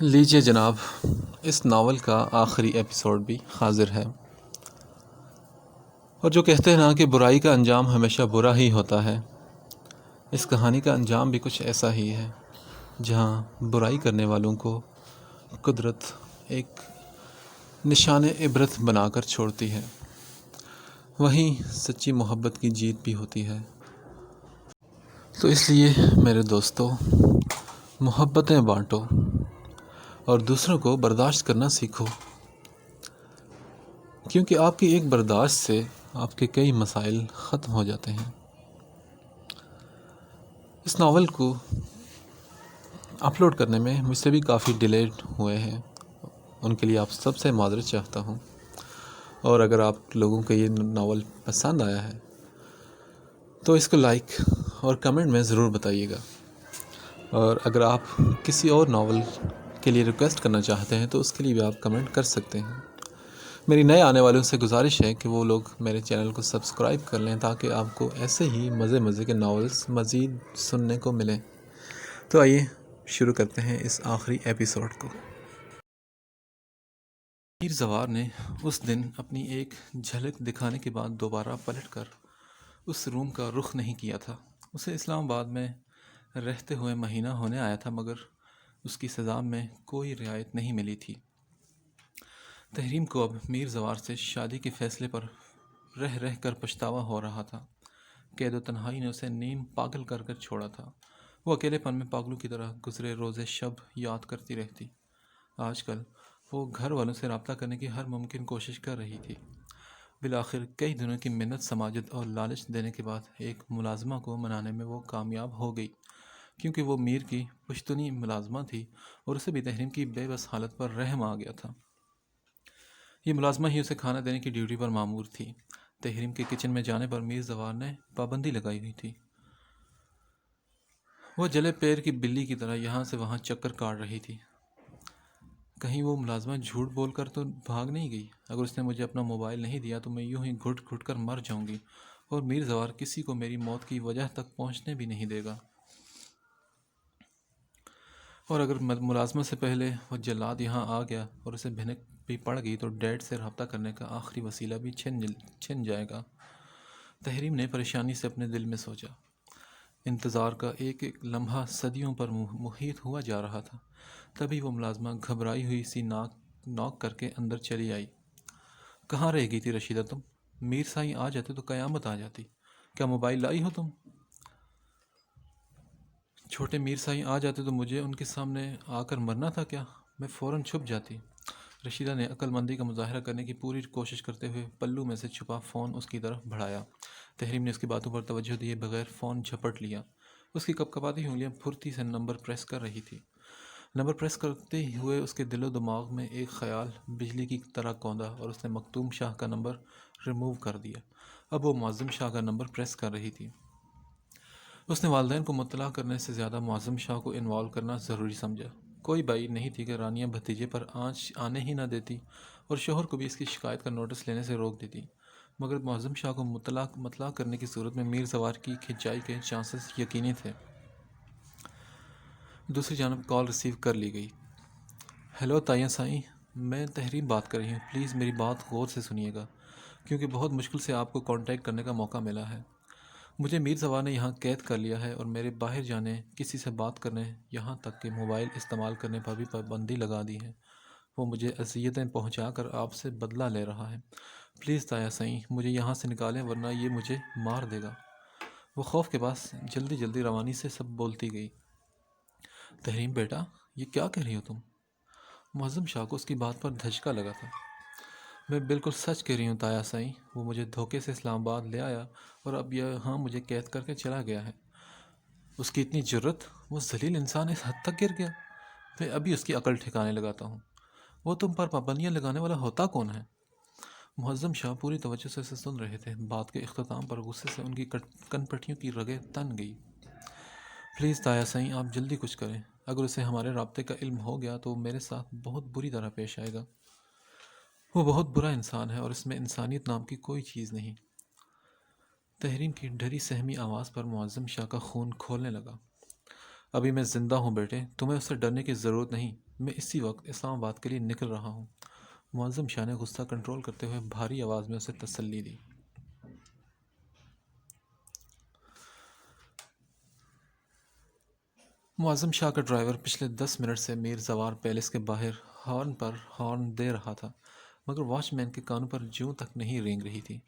لیجیے جناب، اس ناول کا آخری ایپیسوڈ بھی حاضر ہے، اور جو کہتے ہیں نا کہ برائی کا انجام ہمیشہ برا ہی ہوتا ہے، اس کہانی کا انجام بھی کچھ ایسا ہی ہے، جہاں برائی کرنے والوں کو قدرت ایک نشان عبرت بنا کر چھوڑتی ہے، وہیں سچی محبت کی جیت بھی ہوتی ہے۔ تو اس لیے میرے دوستو، محبتیں بانٹو اور دوسروں کو برداشت کرنا سیکھو، کیونکہ آپ کی ایک برداشت سے آپ کے کئی مسائل ختم ہو جاتے ہیں۔ اس ناول کو اپلوڈ کرنے میں مجھ سے بھی کافی ڈیلیڈ ہوئے ہیں، ان کے لیے آپ سب سے معذرت چاہتا ہوں، اور اگر آپ لوگوں کو یہ ناول پسند آیا ہے تو اس کو لائک اور کمنٹ میں ضرور بتائیے گا، اور اگر آپ کسی اور ناول کے لیے ریکویسٹ کرنا چاہتے ہیں تو اس کے لیے بھی آپ کمنٹ کر سکتے ہیں۔ میری نئے آنے والوں سے گزارش ہے کہ وہ لوگ میرے چینل کو سبسکرائب کر لیں تاکہ آپ کو ایسے ہی مزے کے ناولز مزید سننے کو ملیں۔ تو آئیے شروع کرتے ہیں اس آخری ایپیسوڈ کو۔ میر زوار نے اس دن اپنی ایک جھلک دکھانے کے بعد دوبارہ پلٹ کر اس روم کا رخ نہیں کیا تھا۔ اسے اسلام آباد میں رہتے ہوئے مہینہ ہونے آیا تھا، مگر اس کی سزا میں کوئی رعایت نہیں ملی تھی۔ تحریم کو اب میر زوار سے شادی کے فیصلے پر رہ کر پچھتاوا ہو رہا تھا۔ قید و تنہائی نے اسے نیم پاگل کر چھوڑا تھا۔ وہ اکیلے پن میں پاگلوں کی طرح گزرے روز شب یاد کرتی رہتی۔ آج کل وہ گھر والوں سے رابطہ کرنے کی ہر ممکن کوشش کر رہی تھی۔ بالآخر کئی دنوں کی محنت، سماجت اور لالچ دینے کے بعد ایک ملازمہ کو منانے میں وہ کامیاب ہو گئی، کیونکہ وہ میر کی پشتونی ملازمہ تھی اور اسے بھی تحریم کی بے بس حالت پر رحم آ گیا تھا۔ یہ ملازمہ ہی اسے کھانا دینے کی ڈیوٹی پر مامور تھی۔ تحریم کے کچن میں جانے پر میر زوار نے پابندی لگائی ہوئی تھی۔ وہ جلے پیر کی بلی کی طرح یہاں سے وہاں چکر کاٹ رہی تھی۔ کہیں وہ ملازمہ جھوٹ بول کر تو بھاگ نہیں گئی؟ اگر اس نے مجھے اپنا موبائل نہیں دیا تو میں یوں ہی گھٹ کر مر جاؤں گی، اور میر زوار کسی کو میری موت کی وجہ تک پہنچنے بھی نہیں دے گا۔ اور اگر ملازمہ سے پہلے وہ جلاد یہاں آ گیا اور اسے بھنک بھی پڑ گئی تو ڈیڈ سے رابطہ کرنے کا آخری وسیلہ بھی چھن جائے گا۔ تحریم نے پریشانی سے اپنے دل میں سوچا۔ انتظار کا ایک ایک لمحہ صدیوں پر محیط ہوا جا رہا تھا۔ تبھی وہ ملازمہ گھبرائی ہوئی سی ناک کر کے اندر چلی آئی۔ کہاں رہ گئی تھی رشیدہ تم؟ میر سائیں آ جاتے تو قیامت آ جاتی۔ کیا موبائل لائی ہو تم؟ چھوٹے میر سائیں آ جاتے تو مجھے ان کے سامنے آ کر مرنا تھا کیا؟ میں فوراً چھپ جاتی۔ رشیدہ نے عقل مندی کا مظاہرہ کرنے کی پوری کوشش کرتے ہوئے پلو میں سے چھپا فون اس کی طرف بڑھایا۔ تحریم نے اس کی باتوں پر توجہ دیے بغیر فون جھپٹ لیا۔ اس کی کپکپاتی انگلیاں پھرتی سے نمبر پریس کر رہی تھی۔ نمبر پریس کرتے ہوئے اس کے دل و دماغ میں ایک خیال بجلی کی طرح کوندا اور اس نے مختوم شاہ کا نمبر ریموو کر دیا۔ اب وہ معظم شاہ کا نمبر پریس کر رہی تھی۔ اس نے والدین کو مطلع کرنے سے زیادہ معظم شاہ کو انوالو کرنا ضروری سمجھا۔ کوئی بعید نہیں تھی کہ رانیہ بھتیجے پر آنچ آنے ہی نہ دیتی اور شوہر کو بھی اس کی شکایت کا نوٹس لینے سے روک دیتی، مگر معظم شاہ کو مطلع کرنے کی صورت میں میر زوار کی کھنچائی کے چانسز یقینی تھے۔ دوسری جانب کال ریسیو کر لی گئی۔ ہیلو تائیاں سائیں، میں تحریم بات کر رہی ہوں۔ پلیز میری بات غور سے سنیے گا، کیونکہ بہت مشکل سے آپ کو کانٹیکٹ کرنے کا موقع ملا ہے۔ مجھے میر زوار نے یہاں قید کر لیا ہے اور میرے باہر جانے، کسی سے بات کرنے، یہاں تک کہ موبائل استعمال کرنے پر بھی پابندی لگا دی ہے۔ وہ مجھے اذیتیں پہنچا کر آپ سے بدلہ لے رہا ہے۔ پلیز تایا سائیں، مجھے یہاں سے نکالیں ورنہ یہ مجھے مار دے گا۔ وہ خوف کے پاس جلدی روانی سے سب بولتی گئی۔ تحریم بیٹا، یہ کیا کہہ رہی ہو تم؟ معظم شاہ کو اس کی بات پر دھچکا لگا تھا۔ میں بالکل سچ کہہ رہی ہوں تایا سائیں، وہ مجھے دھوکے سے اسلام آباد لے آیا اور اب یہاں مجھے قید کر کے چلا گیا ہے۔ اس کی اتنی جرت! وہ ذلیل انسان اس حد تک گر گیا؟ میں ابھی اس کی عقل ٹھکانے لگاتا ہوں۔ وہ تم پر پابندیاں لگانے والا ہوتا کون ہے؟ معظم شاہ پوری توجہ سے سن رہے تھے۔ بات کے اختتام پر غصے سے ان کی کن پٹیوں کی رگیں تن گئی۔ پلیز تایا سائیں، آپ جلدی کچھ کریں۔ اگر اسے ہمارے رابطے کا علم ہو گیا تو وہ میرے ساتھ بہت بری طرح پیش آئے گا۔ وہ بہت برا انسان ہے اور اس میں انسانیت نام کی کوئی چیز نہیں۔ تحریم کی ڈری سہمی آواز پر معظم شاہ کا خون کھولنے لگا۔ ابھی میں زندہ ہوں بیٹے، تمہیں اس سے ڈرنے کی ضرورت نہیں۔ میں اسی وقت اسلام آباد کے لیے نکل رہا ہوں۔ معظم شاہ نے غصہ کنٹرول کرتے ہوئے بھاری آواز میں اسے تسلی دی۔ معظم شاہ کا ڈرائیور پچھلے 10 منٹ سے میر زوار پیلس کے باہر ہارن پر ہارن دے رہا تھا، مگر واچ مین کے کانوں پر جوں تک نہیں رینگ رہی تھی۔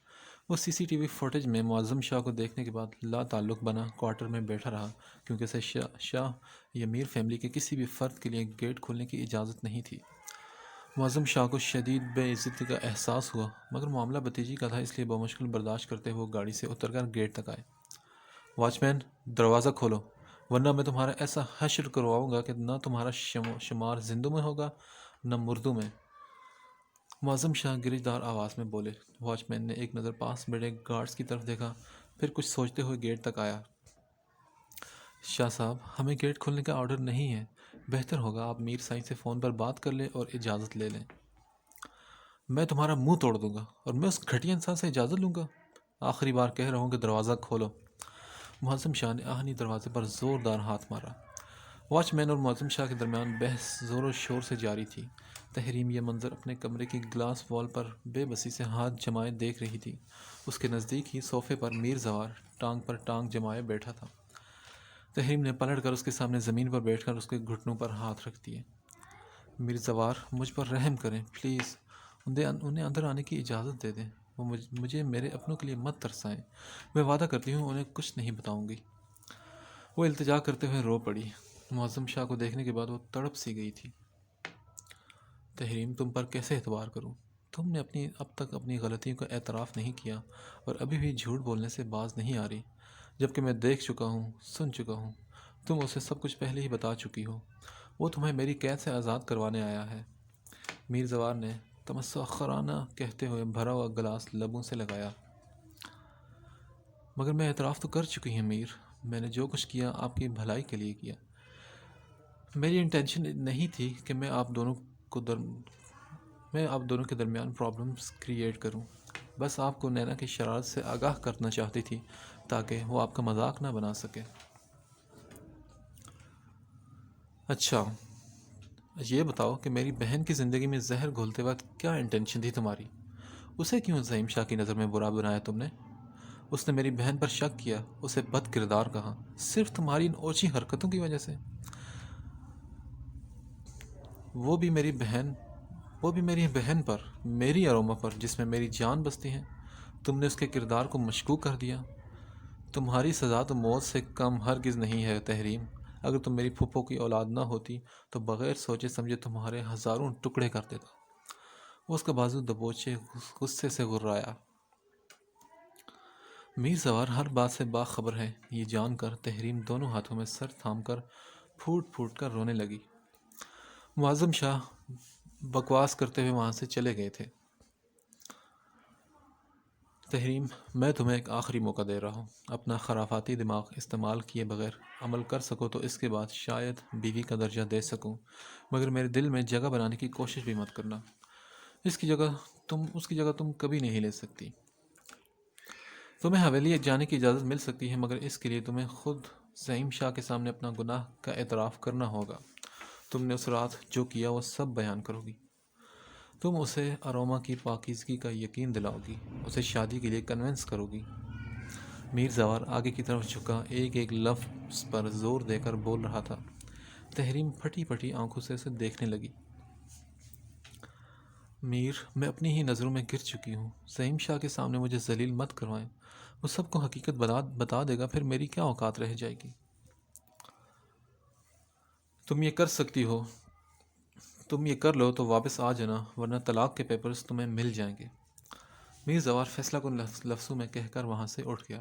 وہ سی سی ٹی وی فوٹیج میں معظم شاہ کو دیکھنے کے بعد لا تعلق بنا کوارٹر میں بیٹھا رہا، کیونکہ اسے شاہ یا میر فیملی کے کسی بھی فرد کے لیے گیٹ کھولنے کی اجازت نہیں تھی۔ معظم شاہ کو شدید بے عزتی کا احساس ہوا، مگر معاملہ بھتیجی کا تھا، اس لیے بمشکل برداشت کرتے ہوئے وہ گاڑی سے اتر کر گیٹ تک آئے۔ واچ مین، دروازہ کھولو، ورنہ میں تمہارا ایسا حشر کرواؤں گا کہ نہ تمہارا شمار زندوں میں ہوگا نہ مردوں میں۔ معظم شاہ گرجدار آواز میں بولے۔ واچ مین نے ایک نظر پاس بیٹھے گارڈز کی طرف دیکھا، پھر کچھ سوچتے ہوئے گیٹ تک آیا۔ شاہ صاحب، ہمیں گیٹ کھولنے کا آرڈر نہیں ہے، بہتر ہوگا آپ میر سائیں سے فون پر بات کر لیں اور اجازت لے لیں۔ میں تمہارا منہ توڑ دوں گا، اور میں اس گھٹیا انسان سے اجازت لوں گا؟ آخری بار کہہ رہا ہوں کہ دروازہ کھولو۔ معظم شاہ نے آہنی دروازے پر زوردار ہاتھ مارا۔ واچ مین اور معظم شاہ کے درمیان بحث زور و شور سے جاری تھی۔ تحریم یہ منظر اپنے کمرے کی گلاس وال پر بے بسی سے ہاتھ جمائے دیکھ رہی تھی۔ اس کے نزدیک ہی صوفے پر میر زوار ٹانگ پر ٹانگ جمائے بیٹھا تھا۔ تحریم نے پلٹ کر اس کے سامنے زمین پر بیٹھ کر اس کے گھٹنوں پر ہاتھ رکھ دیے۔ میر زوار، مجھ پر رحم کریں پلیز، انہیں اندر آنے کی اجازت دے دیں۔ وہ مجھے میرے اپنوں کے لیے مت ترسائیں، میں وعدہ کرتی ہوں انہیں کچھ نہیں بتاؤں گی۔ وہ التجا کرتے ہوئے رو پڑی۔ معظم شاہ کو دیکھنے کے بعد وہ تڑپ سی گئی تھی۔ تحریم، تم پر کیسے اعتبار کروں؟ تم نے اب تک اپنی غلطیوں کا اعتراف نہیں کیا اور ابھی بھی جھوٹ بولنے سے باز نہیں آ رہی، جبکہ میں دیکھ چکا ہوں، سن چکا ہوں، تم اسے سب کچھ پہلے ہی بتا چکی ہو۔ وہ تمہیں میری قید سے آزاد کروانے آیا ہے۔ میر زوار نے تمسخرانہ کہتے ہوئے بھرا ہوا گلاس لبوں سے لگایا۔ مگر میں اعتراف تو کر چکی ہوں میر، میں نے جو کچھ کیا آپ کی بھلائی کے لیے کیا۔ میری انٹینشن نہیں تھی کہ میں آپ دونوں کے درمیان پرابلمز کریٹ کروں، بس آپ کو نینا کی شرارت سے آگاہ کرنا چاہتی تھی تاکہ وہ آپ کا مذاق نہ بنا سکے۔ اچھا، یہ بتاؤ کہ میری بہن کی زندگی میں زہر گھولتے وقت کیا انٹینشن تھی تمہاری؟ اسے کیوں زعیم شاہ کی نظر میں برا بنایا تم نے؟ اس نے میری بہن پر شک کیا، اسے بد کردار کہا، صرف تمہاری ان اوچھی حرکتوں کی وجہ سے۔ وہ بھی میری بہن پر، میری اروما پر، جس میں میری جان بستی ہے۔ تم نے اس کے کردار کو مشکوک کر دیا۔ تمہاری سزا تو موت سے کم ہرگز نہیں ہے تحریم۔ اگر تم میری پھپھو کی اولاد نہ ہوتی تو بغیر سوچے سمجھے تمہارے ہزاروں ٹکڑے کر دیتا۔ وہ اس کا بازو دبوچے غصے سے غرایا۔ میر زوار ہر بات سے باخبر ہے، یہ جان کر تحریم دونوں ہاتھوں میں سر تھام کر پھوٹ پھوٹ کر رونے لگی۔ معظم شاہ بکواس کرتے ہوئے وہاں سے چلے گئے تھے۔ تحریم، میں تمہیں ایک آخری موقع دے رہا ہوں، اپنا خرافاتی دماغ استعمال کیے بغیر عمل کر سکو تو اس کے بعد شاید بیوی کا درجہ دے سکوں، مگر میرے دل میں جگہ بنانے کی کوشش بھی مت کرنا۔ اس کی جگہ تم کبھی نہیں لے سکتی۔ تمہیں حویلی جانے کی اجازت مل سکتی ہے، مگر اس کے لیے تمہیں خود زعیم شاہ کے سامنے اپنا گناہ کا اعتراف کرنا ہوگا۔ تم نے اس رات جو کیا وہ سب بیان کرو گی۔ تم اسے اروما کی پاکیزگی کا یقین دلاؤ گی، اسے شادی کے لیے کنونس کرو گی۔ میر زوار آگے کی طرف جھکا، ایک ایک لفظ پر زور دے کر بول رہا تھا۔ تحریم پھٹی پھٹی آنکھوں سے اسے دیکھنے لگی۔ میر، میں اپنی ہی نظروں میں گر چکی ہوں، زعیم شاہ کے سامنے مجھے ذلیل مت کروائیں، وہ سب کو حقیقت بتا دے گا، پھر میری کیا اوقات رہ جائے گی؟ تم یہ کر سکتی ہو، تم یہ کر لو تو واپس آ جانا، ورنہ طلاق کے پیپرز تمہیں مل جائیں گے۔ میر زوار فیصلہ کن لفظوں میں کہہ کر وہاں سے اٹھ گیا۔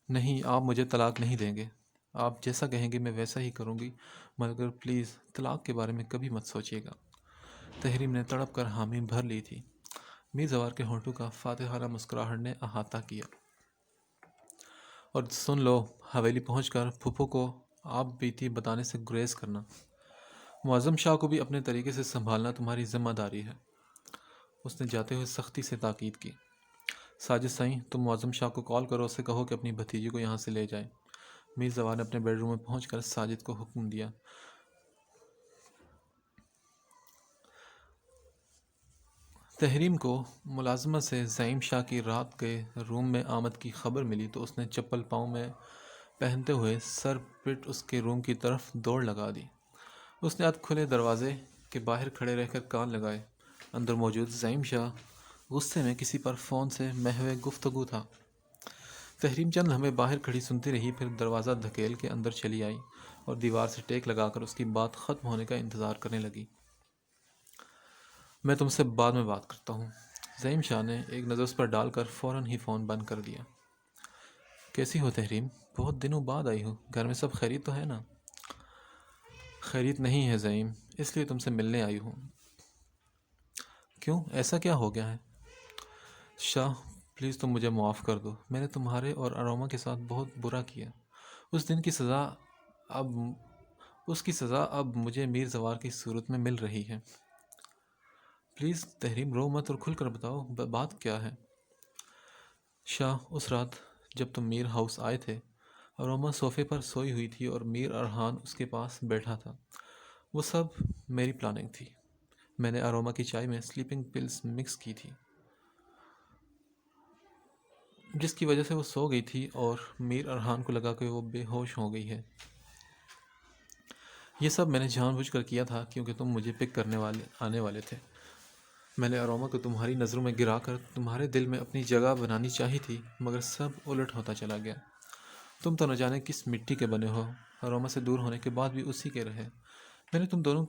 نہیں، آپ مجھے طلاق نہیں دیں گے، آپ جیسا کہیں گے میں ویسا ہی کروں گی، مگر پلیز طلاق کے بارے میں کبھی مت سوچیے گا۔ تحریم نے تڑپ کر حامی بھر لی تھی۔ میر زوار کے ہونٹوں کا فاتحانہ مسکراہٹ نے احاطہ کیا۔ اور سن لو، حویلی پہنچ کر پھپھو کو آپ بیتی بتانے سے گریز کرنا۔ معظم شاہ کو بھی اپنے طریقے سے سنبھالنا تمہاری ذمہ داری ہے۔ اس نے جاتے ہوئے سختی سے تاکید کی۔ ساجد سائیں، تم معظم شاہ کو کال کرو، اسے کہو کہ اپنی بھتیجی کو یہاں سے لے جائیں۔ میر زوار نے اپنے بیڈ روم میں پہنچ کر ساجد کو حکم دیا۔ تحریم کو ملازمت سے زعیم شاہ کی رات کے روم میں آمد کی خبر ملی تو اس نے چپل پاؤں میں پہنتے ہوئے سر پٹ اس کے روم کی طرف دوڑ لگا دی۔ اس نے اد کھلے دروازے کے باہر کھڑے رہ کر کان لگائے۔ اندر موجود زعیم شاہ غصے میں کسی پر فون سے محو گفتگو تھا۔ تحریم چند لمحے باہر کھڑی سنتی رہی، پھر دروازہ دھکیل کے اندر چلی آئی اور دیوار سے ٹیک لگا کر اس کی بات ختم ہونے کا انتظار کرنے لگی۔ میں تم سے بعد میں بات کرتا ہوں۔ زعیم شاہ نے ایک نظر اس پر ڈال کر فوراً ہی فون بند کر دیا۔ کیسی ہو تحریم؟ بہت دنوں بعد آئی ہو، گھر میں سب خیریت تو ہے نا؟ خیریت نہیں ہے زعیم، اس لیے تم سے ملنے آئی ہوں۔ کیوں، ایسا کیا ہو گیا ہے؟ شاہ پلیز تم مجھے معاف کر دو، میں نے تمہارے اور اروما کے ساتھ بہت برا کیا۔ اس دن کی سزا اب اس کی سزا اب مجھے میر زوار کی صورت میں مل رہی ہے۔ پلیز تحریم رو مت اور کھل کر بتاؤ بات کیا ہے؟ شاہ اس رات جب تم میر ہاؤس آئے تھے، اروما صوفے پر سوئی ہوئی تھی اور میر ارحان اس کے پاس بیٹھا تھا۔ وہ سب میری پلاننگ تھی۔ میں نے اروما کی چائے میں سلیپنگ پلز مکس کی تھی، جس کی وجہ سے وہ سو گئی تھی اور میر ارحان کو لگا کہ وہ بے ہوش ہو گئی ہے۔ یہ سب میں نے جان بوجھ کر کیا تھا کیونکہ تم مجھے پک کرنے آنے والے تھے۔ میں نے اروما کو تمہاری نظروں میں گرا کر تمہارے دل میں اپنی جگہ بنانی چاہی تھی، مگر سب الٹ ہوتا چلا گیا۔ تم تو نہ جانے کس مٹی کے بنے ہو، اروما سے دور ہونے کے بعد بھی اسی کے رہے۔ میں نے تم دونوں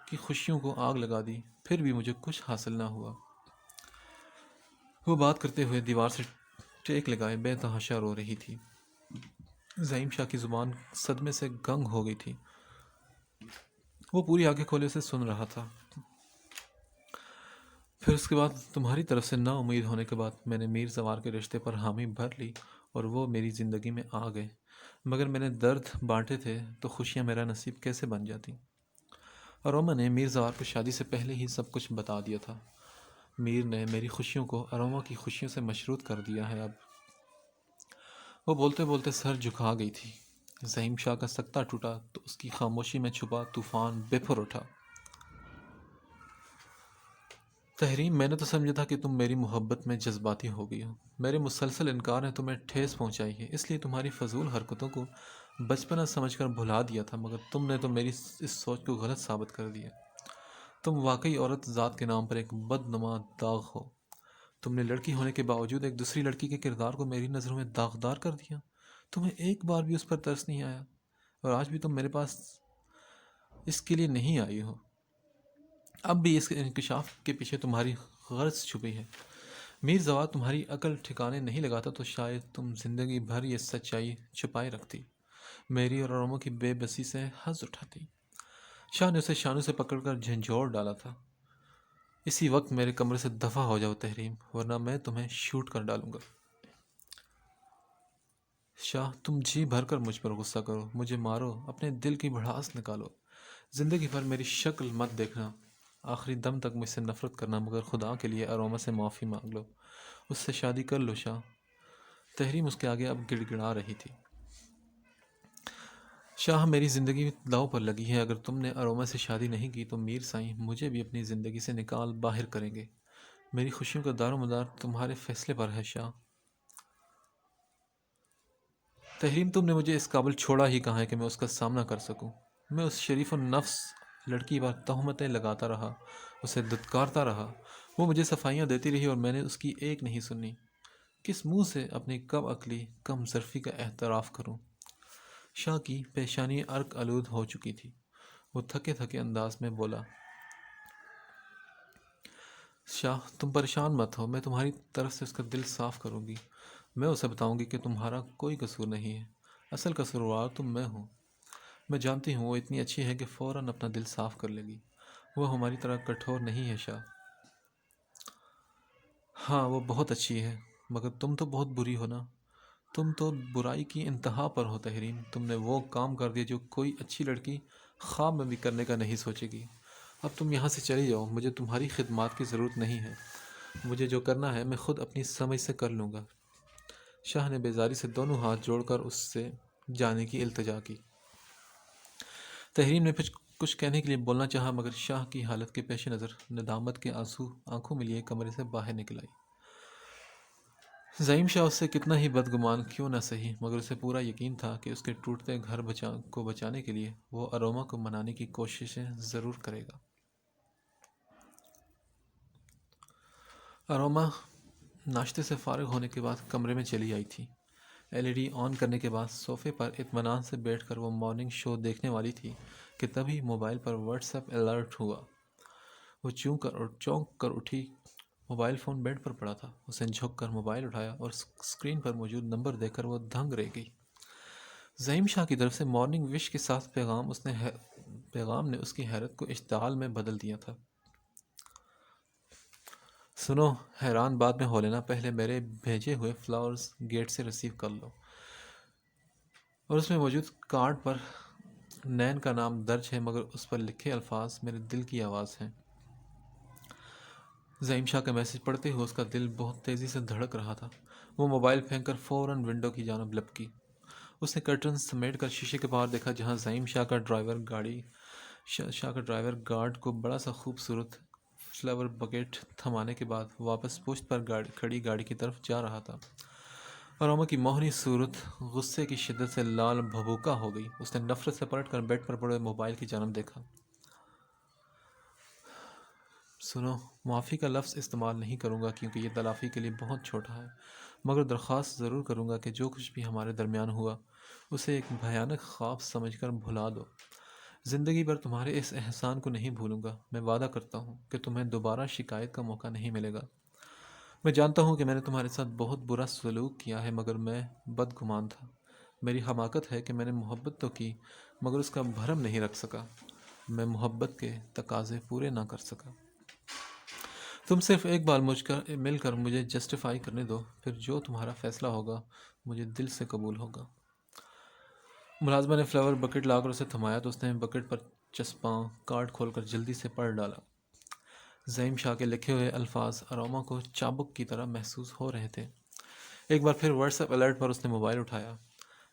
کی خوشیوں کو آگ لگا دی، پھر بھی مجھے کچھ حاصل نہ ہوا۔ وہ بات کرتے ہوئے دیوار سے ٹیک لگائے بے تحاشا رو رہی تھی۔ زعیم شاہ کی زبان صدمے سے گنگ ہو گئی تھی۔ وہ پوری آنکھیں کھولے اسے سن رہا تھا۔ پھر اس کے بعد تمہاری طرف سے نا امید ہونے کے بعد میں نے میر زوار کے رشتے پر حامی بھر لی اور وہ میری زندگی میں آ گئے، مگر میں نے درد بانٹے تھے تو خوشیاں میرا نصیب کیسے بن جاتی؟ اروما نے میر زوار کو شادی سے پہلے ہی سب کچھ بتا دیا تھا۔ میر نے میری خوشیوں کو اروما کی خوشیوں سے مشروط کر دیا ہے۔ اب وہ بولتے بولتے سر جھکا گئی تھی۔ زعیم شاہ کا سکتہ ٹوٹا تو اس کی خاموشی میں چھپا طوفان بفر اٹھا۔ تحریم، میں نے تو سمجھا تھا کہ تم میری محبت میں جذباتی ہو گئی ہو۔ میرے مسلسل انکار نے تمہیں ٹھیس پہنچائی ہے، اس لیے تمہاری فضول حرکتوں کو بچپنا سمجھ کر بھلا دیا تھا، مگر تم نے تو میری اس سوچ کو غلط ثابت کر دیا۔ تم واقعی عورت ذات کے نام پر ایک بدنما داغ ہو۔ تم نے لڑکی ہونے کے باوجود ایک دوسری لڑکی کے کردار کو میری نظروں میں داغدار کر دیا۔ تمہیں ایک بار بھی اس پر ترس نہیں آیا، اور آج بھی تم میرے پاس اس کے لیے نہیں آئی ہو۔ اب بھی اس انکشاف کے پیچھے تمہاری غرض چھپی ہے۔ میر زوار تمہاری عقل ٹھکانے نہیں لگاتا تو شاید تم زندگی بھر یہ سچائی چھپائے رکھتی، میری اور اروما کی بے بسی سے حظ اٹھاتی۔ شاہ نے اسے شانوں سے پکڑ کر جھنجھوڑ ڈالا تھا۔ اسی وقت میرے کمرے سے دفع ہو جاؤ تحریم، ورنہ میں تمہیں شوٹ کر ڈالوں گا۔ شاہ تم جی بھر کر مجھ پر غصہ کرو، مجھے مارو، اپنے دل کی بھڑاس نکالو، زندگی بھر میری شکل مت دیکھنا، آخری دم تک مجھ سے نفرت کرنا، مگر خدا کے لیے اروما سے معافی مانگ لو، اس سے شادی کر لو شاہ۔ تحریم اس کے آگے اب گڑ گڑا رہی تھی۔ شاہ میری زندگی داؤ پر لگی ہے، اگر تم نے اروما سے شادی نہیں کی تو میر سائیں مجھے بھی اپنی زندگی سے نکال باہر کریں گے۔ میری خوشیوں کا دار و مدار تمہارے فیصلے پر ہے شاہ۔ تحریم، تم نے مجھے اس قابل چھوڑا ہی کہاں ہے کہ میں اس کا سامنا کر سکوں؟ میں اس شریف النفس لڑکی پر تہمتیں لگاتا رہا، اسے دھتکارتا رہا، وہ مجھے صفائیاں دیتی رہی اور میں نے اس کی ایک نہیں سنی۔ کس منہ سے اپنی کم عقلی، کم ظرفی کا اعتراف کروں؟ شاہ کی پیشانی عرق آلود ہو چکی تھی۔ وہ تھکے تھکے انداز میں بولا، شاہ تم پریشان مت ہو، میں تمہاری طرف سے اس کا دل صاف کروں گی۔ میں اسے بتاؤں گی کہ تمہارا کوئی قصور نہیں ہے، اصل قصوروار تو میں ہوں۔ میں جانتی ہوں وہ اتنی اچھی ہے کہ فوراً اپنا دل صاف کر لے گی، وہ ہماری طرح کٹھور نہیں ہے شاہ۔ ہاں وہ بہت اچھی ہے، مگر تم تو بہت بری ہو نا، تم تو برائی کی انتہا پر ہو تحریم۔ تم نے وہ کام کر دیا جو کوئی اچھی لڑکی خواب میں بھی کرنے کا نہیں سوچے گی۔ اب تم یہاں سے چلی جاؤ، مجھے تمہاری خدمات کی ضرورت نہیں ہے، مجھے جو کرنا ہے میں خود اپنی سمجھ سے کر لوں گا۔ شاہ نے بیزاری سے دونوں ہاتھ جوڑ کر اس سے جانے کی التجا کی۔ تحریم نے کچھ کہنے کے لیے بولنا چاہا مگر شاہ کی حالت کے پیش نظر ندامت کے آنسو آنکھوں میں لیے کمرے سے باہر نکل آئی۔ زعیم شاہ اس سے کتنا ہی بدگمان کیوں نہ سہی مگر اسے پورا یقین تھا کہ اس کے ٹوٹتے گھر کو بچانے کے لیے وہ اروما کو منانے کی کوششیں ضرور کرے گا۔ اروما ناشتے سے فارغ ہونے کے بعد کمرے میں چلی آئی تھی۔ LED آن کرنے کے بعد صوفے پر اطمینان سے بیٹھ کر وہ مارننگ شو دیکھنے والی تھی کہ تبھی موبائل پر واٹس ایپ الرٹ ہوا۔ وہ چونک کر اٹھی۔ موبائل فون بیڈ پر پڑا تھا۔ اس نے جھک کر موبائل اٹھایا اور اسکرین پر موجود نمبر دیکھ کر وہ دھنگ رہ گئی۔ زعیم شاہ کی طرف سے مارننگ وش کے ساتھ پیغام نے اس کی حیرت کو اشتعال میں بدل دیا تھا۔ سنو، حیران بعد میں ہو لینا، پہلے میرے بھیجے ہوئے فلاورز گیٹ سے ریسیو کر لو۔ اور اس میں موجود کارڈ پر نین کا نام درج ہے مگر اس پر لکھے الفاظ میرے دل کی آواز ہیں۔ زعیم شاہ کا میسج پڑھتے ہوئے اس کا دل بہت تیزی سے دھڑک رہا تھا۔ وہ موبائل پھینک کر فوراً ونڈو کی جانب لپکی۔ اس نے کرٹن سمیٹ کر شیشے کے باہر دیکھا جہاں زعیم شاہ کا ڈرائیور گارڈ کو بڑا سا خوبصورت فلاور بکیٹ تھمانے کے بعد واپس پشت پر کھڑی گاڑی کی طرف جا رہا تھا۔ اروما کی موہنی صورت غصے کی شدت سے لال بھبوکا ہو گئی۔ اس نے نفرت سے پلٹ کر بیڈ پر پڑے موبائل کی جانب دیکھا۔ سنو، معافی کا لفظ استعمال نہیں کروں گا کیونکہ یہ تلافی کے لیے بہت چھوٹا ہے، مگر درخواست ضرور کروں گا کہ جو کچھ بھی ہمارے درمیان ہوا اسے ایک بھیانک خواب سمجھ کر بھلا دو۔ زندگی بھر تمہارے اس احسان کو نہیں بھولوں گا۔ میں وعدہ کرتا ہوں کہ تمہیں دوبارہ شکایت کا موقع نہیں ملے گا۔ میں جانتا ہوں کہ میں نے تمہارے ساتھ بہت برا سلوک کیا ہے مگر میں بدگمان تھا۔ میری حماقت ہے کہ میں نے محبت تو کی مگر اس کا بھرم نہیں رکھ سکا۔ میں محبت کے تقاضے پورے نہ کر سکا۔ تم صرف ایک بار مل کر مجھے جسٹیفائی کرنے دو، پھر جو تمہارا فیصلہ ہوگا مجھے دل سے قبول ہوگا۔ ملازمہ نے فلاور بکٹ لا کر اسے تھمایا تو اس نے بکٹ پر چسپاں کارڈ کھول کر جلدی سے پڑھ ڈالا۔ زعیم شاہ کے لکھے ہوئے الفاظ اروما کو چابک کی طرح محسوس ہو رہے تھے۔ ایک بار پھر واٹس ایپ الرٹ پر اس نے موبائل اٹھایا۔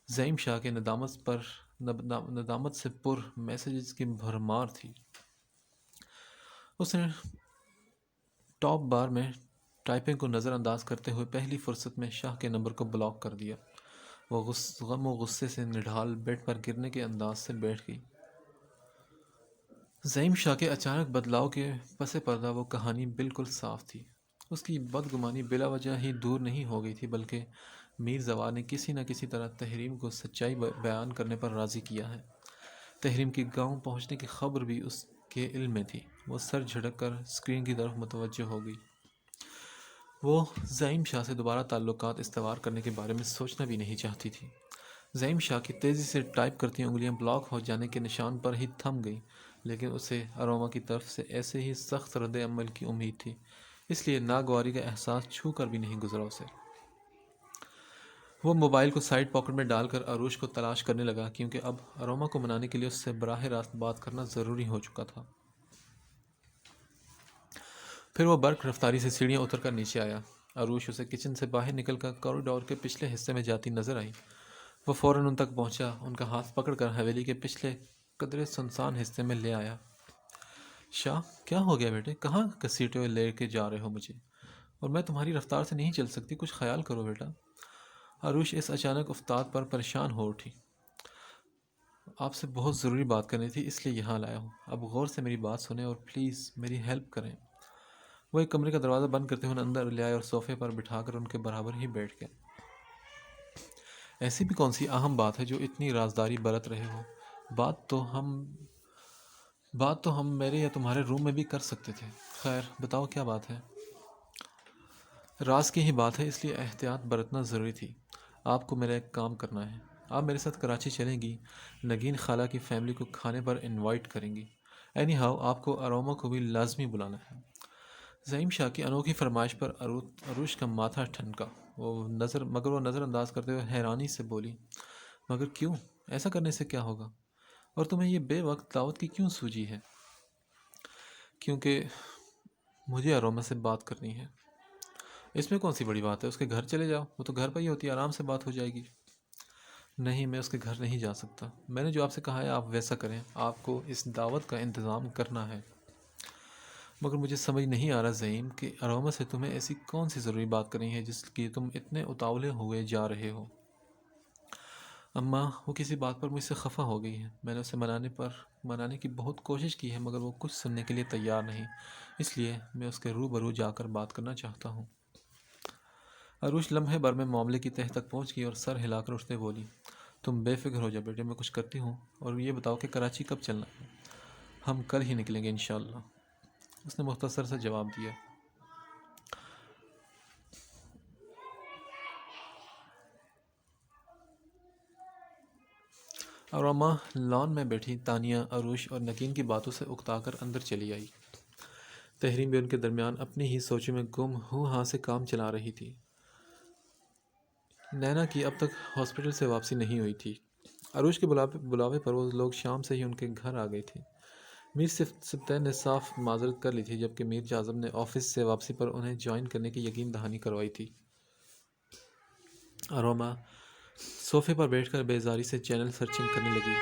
زعیم شاہ کے ندامت سے پر میسیجز کی بھرمار تھی۔ اس نے ٹاپ بار میں ٹائپنگ کو نظر انداز کرتے ہوئے پہلی فرصت میں شاہ کے نمبر کو بلاک کر دیا۔ وہ غم و غصے سے نڈھال بیڈ پر گرنے کے انداز سے بیٹھ گئی۔ زعیم شاہ کے اچانک بدلاؤ کے پس پردہ وہ کہانی بالکل صاف تھی۔ اس کی بدگمانی بلا وجہ ہی دور نہیں ہو گئی تھی بلکہ میر زوار نے کسی نہ کسی طرح تحریم کو سچائی بیان کرنے پر راضی کیا ہے۔ تحریم کی گاؤں پہنچنے کی خبر بھی اس کے علم میں تھی۔ وہ سر جھٹک کر اسکرین کی طرف متوجہ ہو گئی۔ وہ زعیم شاہ سے دوبارہ تعلقات استوار کرنے کے بارے میں سوچنا بھی نہیں چاہتی تھی۔ زعیم شاہ کی تیزی سے ٹائپ کرتی انگلیاں بلاک ہو جانے کے نشان پر ہی تھم گئی، لیکن اسے اروما کی طرف سے ایسے ہی سخت رد عمل کی امید تھی، اس لیے ناگواری کا احساس چھو کر بھی نہیں گزرا اسے۔ وہ موبائل کو سائیڈ پاکٹ میں ڈال کر عروش کو تلاش کرنے لگا کیونکہ اب اروما کو منانے کے لیے اس سے براہ راست بات کرنا ضروری ہو چکا تھا۔ پھر وہ برق رفتاری سے سیڑھیاں اتر کر نیچے آیا۔ عروش اسے کچن سے باہر نکل کر کوریڈور کے پچھلے حصے میں جاتی نظر آئی۔ وہ فوراً ان تک پہنچا، ان کا ہاتھ پکڑ کر حویلی کے پچھلے قدرے سنسان حصے میں لے آیا۔ شاہ، کیا ہو گیا بیٹے؟ کہاں گھسیٹے ہوئے لے کے جا رہے ہو مجھے؟ اور میں تمہاری رفتار سے نہیں چل سکتی، کچھ خیال کرو بیٹا۔ عروش اس اچانک افتاد پر پریشان ہو اٹھی۔ آپ سے بہت ضروری بات کرنی تھی اس لیے یہاں لایا ہوں۔ اب غور سے میری بات سنیں اور پلیز میری ہیلپ کریں۔ وہ ایک کمرے کا دروازہ بند کرتے ہوئے اندر لے آئے اور صوفے پر بٹھا کر ان کے برابر ہی بیٹھ گئے۔ ایسی بھی کون سی اہم بات ہے جو اتنی رازداری برت رہے ہو؟ بات تو ہم میرے یا تمہارے روم میں بھی کر سکتے تھے۔ خیر بتاؤ کیا بات ہے؟ راز کی ہی بات ہے اس لیے احتیاط برتنا ضروری تھی۔ آپ کو میرا ایک کام کرنا ہے۔ آپ میرے ساتھ کراچی چلیں گی، نگین خالہ کی فیملی کو کھانے پر انوائٹ کریں گی۔ اینی ہاؤ آپ کو اروما کو بھی لازمی بلانا ہے۔ زعیم شاہ کی انوکھی فرمائش پر عروش کا ماتھا ٹھنکا، مگر وہ نظر انداز کرتے ہوئے حیرانی سے بولی، مگر کیوں؟ ایسا کرنے سے کیا ہوگا؟ اور تمہیں یہ بے وقت دعوت کی کیوں سوجی ہے؟ کیونکہ مجھے اروما سے بات کرنی ہے۔ اس میں کون سی بڑی بات ہے؟ اس کے گھر چلے جاؤ، وہ تو گھر پہ ہی ہوتی ہے، آرام سے بات ہو جائے گی۔ نہیں، میں اس کے گھر نہیں جا سکتا۔ میں نے جو آپ سے کہا ہے آپ ویسا کریں، آپ کو اس دعوت کا انتظام کرنا ہے۔ مگر مجھے سمجھ نہیں آ رہا زعیم کہ اروما سے تمہیں ایسی کون سی ضروری بات کرنی ہے جس کی تم اتنے اتاولے ہوئے جا رہے ہو۔ اماں وہ کسی بات پر مجھ سے خفا ہو گئی ہے۔ میں نے اسے منانے کی بہت کوشش کی ہے مگر وہ کچھ سننے کے لیے تیار نہیں، اس لیے میں اس کے روبرو جا کر بات کرنا چاہتا ہوں۔ عروش لمحے بھر میں معاملے کی تہہ تک پہنچ گئی اور سر ہلا کر اٹھتے بولی، تم بے فکر ہو جا بیٹے، میں کچھ کرتی ہوں۔ اور یہ بتاؤ کہ کراچی کب چلنا ہے؟ ہم کل ہی نکلیں گے انشاءاللہ، اس نے مختصر سا جواب دیا۔ اروما لان میں بیٹھی تانیہ، عروش اور نگین کی باتوں سے اکتا کر اندر چلی آئی۔ تحریم بھی ان کے درمیان اپنی ہی سوچوں میں گم ہاں سے کام چلا رہی تھی۔ نینا کی اب تک ہاسپٹل سے واپسی نہیں ہوئی تھی۔ عروش کے بلاوے پر وہ لوگ شام سے ہی ان کے گھر آ گئے تھے۔ میر سبطین نے صاف معذرت کر لی تھی، جبکہ میر جازم نے آفس سے واپسی پر انہیں جوائن کرنے کی یقین دہانی کروائی تھی۔ اروما صوفے پر بیٹھ کر بیزاری سے چینل سرچنگ کرنے لگی۔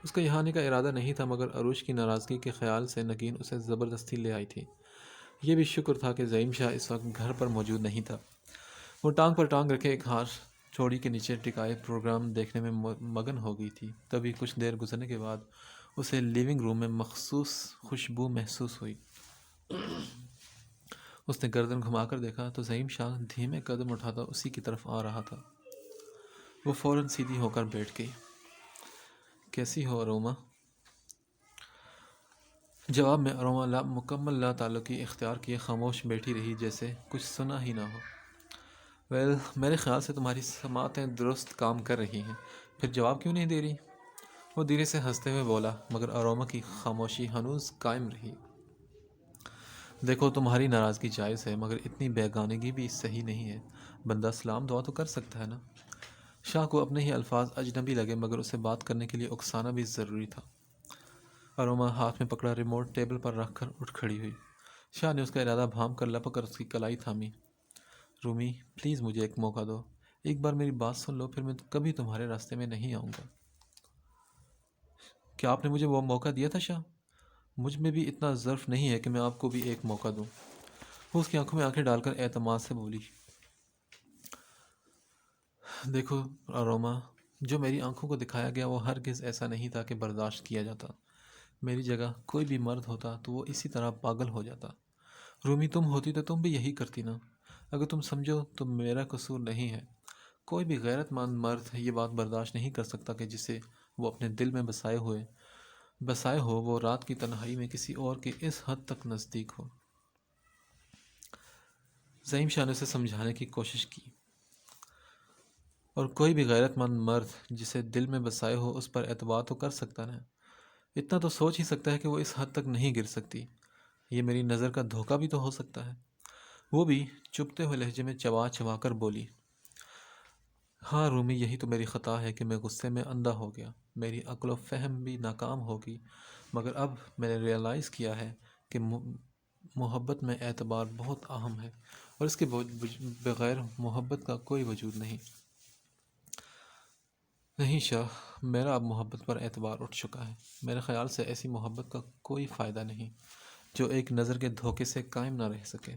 اس کا یہاں آنے کا ارادہ نہیں تھا مگر عروش کی ناراضگی کے خیال سے نگین اسے زبردستی لے آئی تھی۔ یہ بھی شکر تھا کہ زعیم شاہ اس وقت گھر پر موجود نہیں تھا۔ وہ ٹانگ پر ٹانگ رکھے ایک ہار چوڑی کے نیچے ٹکائے پروگرام دیکھنے میں مگن ہو گئی تھی۔ تبھی کچھ دیر گزرنے کے بعد اسے لیونگ روم میں مخصوص خوشبو محسوس ہوئی۔ اس نے گردن گھما کر دیکھا تو زعیم شاہ دھیمے قدم اٹھاتا اسی کی طرف آ رہا تھا۔ وہ فوراً سیدھی ہو کر بیٹھ گئی۔ کیسی ہو اروما؟ جواب میں اروما مکمل لا تعلقی اختیار کیے خاموش بیٹھی رہی، جیسے کچھ سنا ہی نہ ہو۔ میرے خیال سے تمہاری سماعتیں درست کام کر رہی ہیں، پھر جواب کیوں نہیں دے رہی؟ وہ دھیرے سے ہنستے ہوئے بولا، مگر اروما کی خاموشی ہنوز قائم رہی۔ دیکھو تمہاری ناراضگی جائز ہے مگر اتنی بیگانگی بھی صحیح نہیں ہے۔ بندہ سلام دعا تو کر سکتا ہے نا۔ شاہ کو اپنے ہی الفاظ اجنبی لگے مگر اسے بات کرنے کے لیے اکسانا بھی ضروری تھا۔ اروما ہاتھ میں پکڑا ریموٹ ٹیبل پر رکھ کر اٹھ کھڑی ہوئی۔ شاہ نے اس کا ارادہ بھانپ کر لپک کر اس کی کلائی تھامی۔ رومی پلیز مجھے ایک موقع دو، ایک بار میری بات سن لو، پھر میں کبھی تمہارے راستے میں نہیں آؤں گا۔ کیا آپ نے مجھے وہ موقع دیا تھا شاہ؟ مجھ میں بھی اتنا ظرف نہیں ہے کہ میں آپ کو بھی ایک موقع دوں۔ وہ اس کی آنکھوں میں آنکھیں ڈال کر اعتماد سے بولی، دیکھو اروما، جو میری آنکھوں کو دکھایا گیا وہ ہرگز ایسا نہیں تھا کہ برداشت کیا جاتا۔ میری جگہ کوئی بھی مرد ہوتا تو وہ اسی طرح پاگل ہو جاتا۔ رومی تم ہوتی تو تم بھی یہی کرتی نا۔ اگر تم سمجھو تو میرا قصور نہیں ہے۔ کوئی بھی غیرت مند مرد یہ بات برداشت نہیں کر سکتا کہ جسے وہ اپنے دل میں بسائے ہو وہ رات کی تنہائی میں کسی اور کے اس حد تک نزدیک ہو۔ زعیم شاہ نے اسے سمجھانے کی کوشش کی، اور کوئی بھی غیرت مند مرد جسے دل میں بسائے ہو اس پر اعتبار تو کر سکتا ہے، اتنا تو سوچ ہی سکتا ہے کہ وہ اس حد تک نہیں گر سکتی۔ یہ میری نظر کا دھوکہ بھی تو ہو سکتا ہے۔ وہ بھی چپتے ہوئے لہجے میں چبا چبا کر بولی، ہاں رومی، یہی تو میری خطا ہے کہ میں غصے میں اندھا ہو گیا، میری عقل و فہم بھی ناکام ہوگی۔ مگر اب میں نے ریئلائز کیا ہے کہ محبت میں اعتبار بہت اہم ہے اور اس کے بغیر محبت کا کوئی وجود نہیں۔ نہیں شاہ، میرا اب محبت پر اعتبار اٹھ چکا ہے۔ میرے خیال سے ایسی محبت کا کوئی فائدہ نہیں جو ایک نظر کے دھوکے سے قائم نہ رہ سکے۔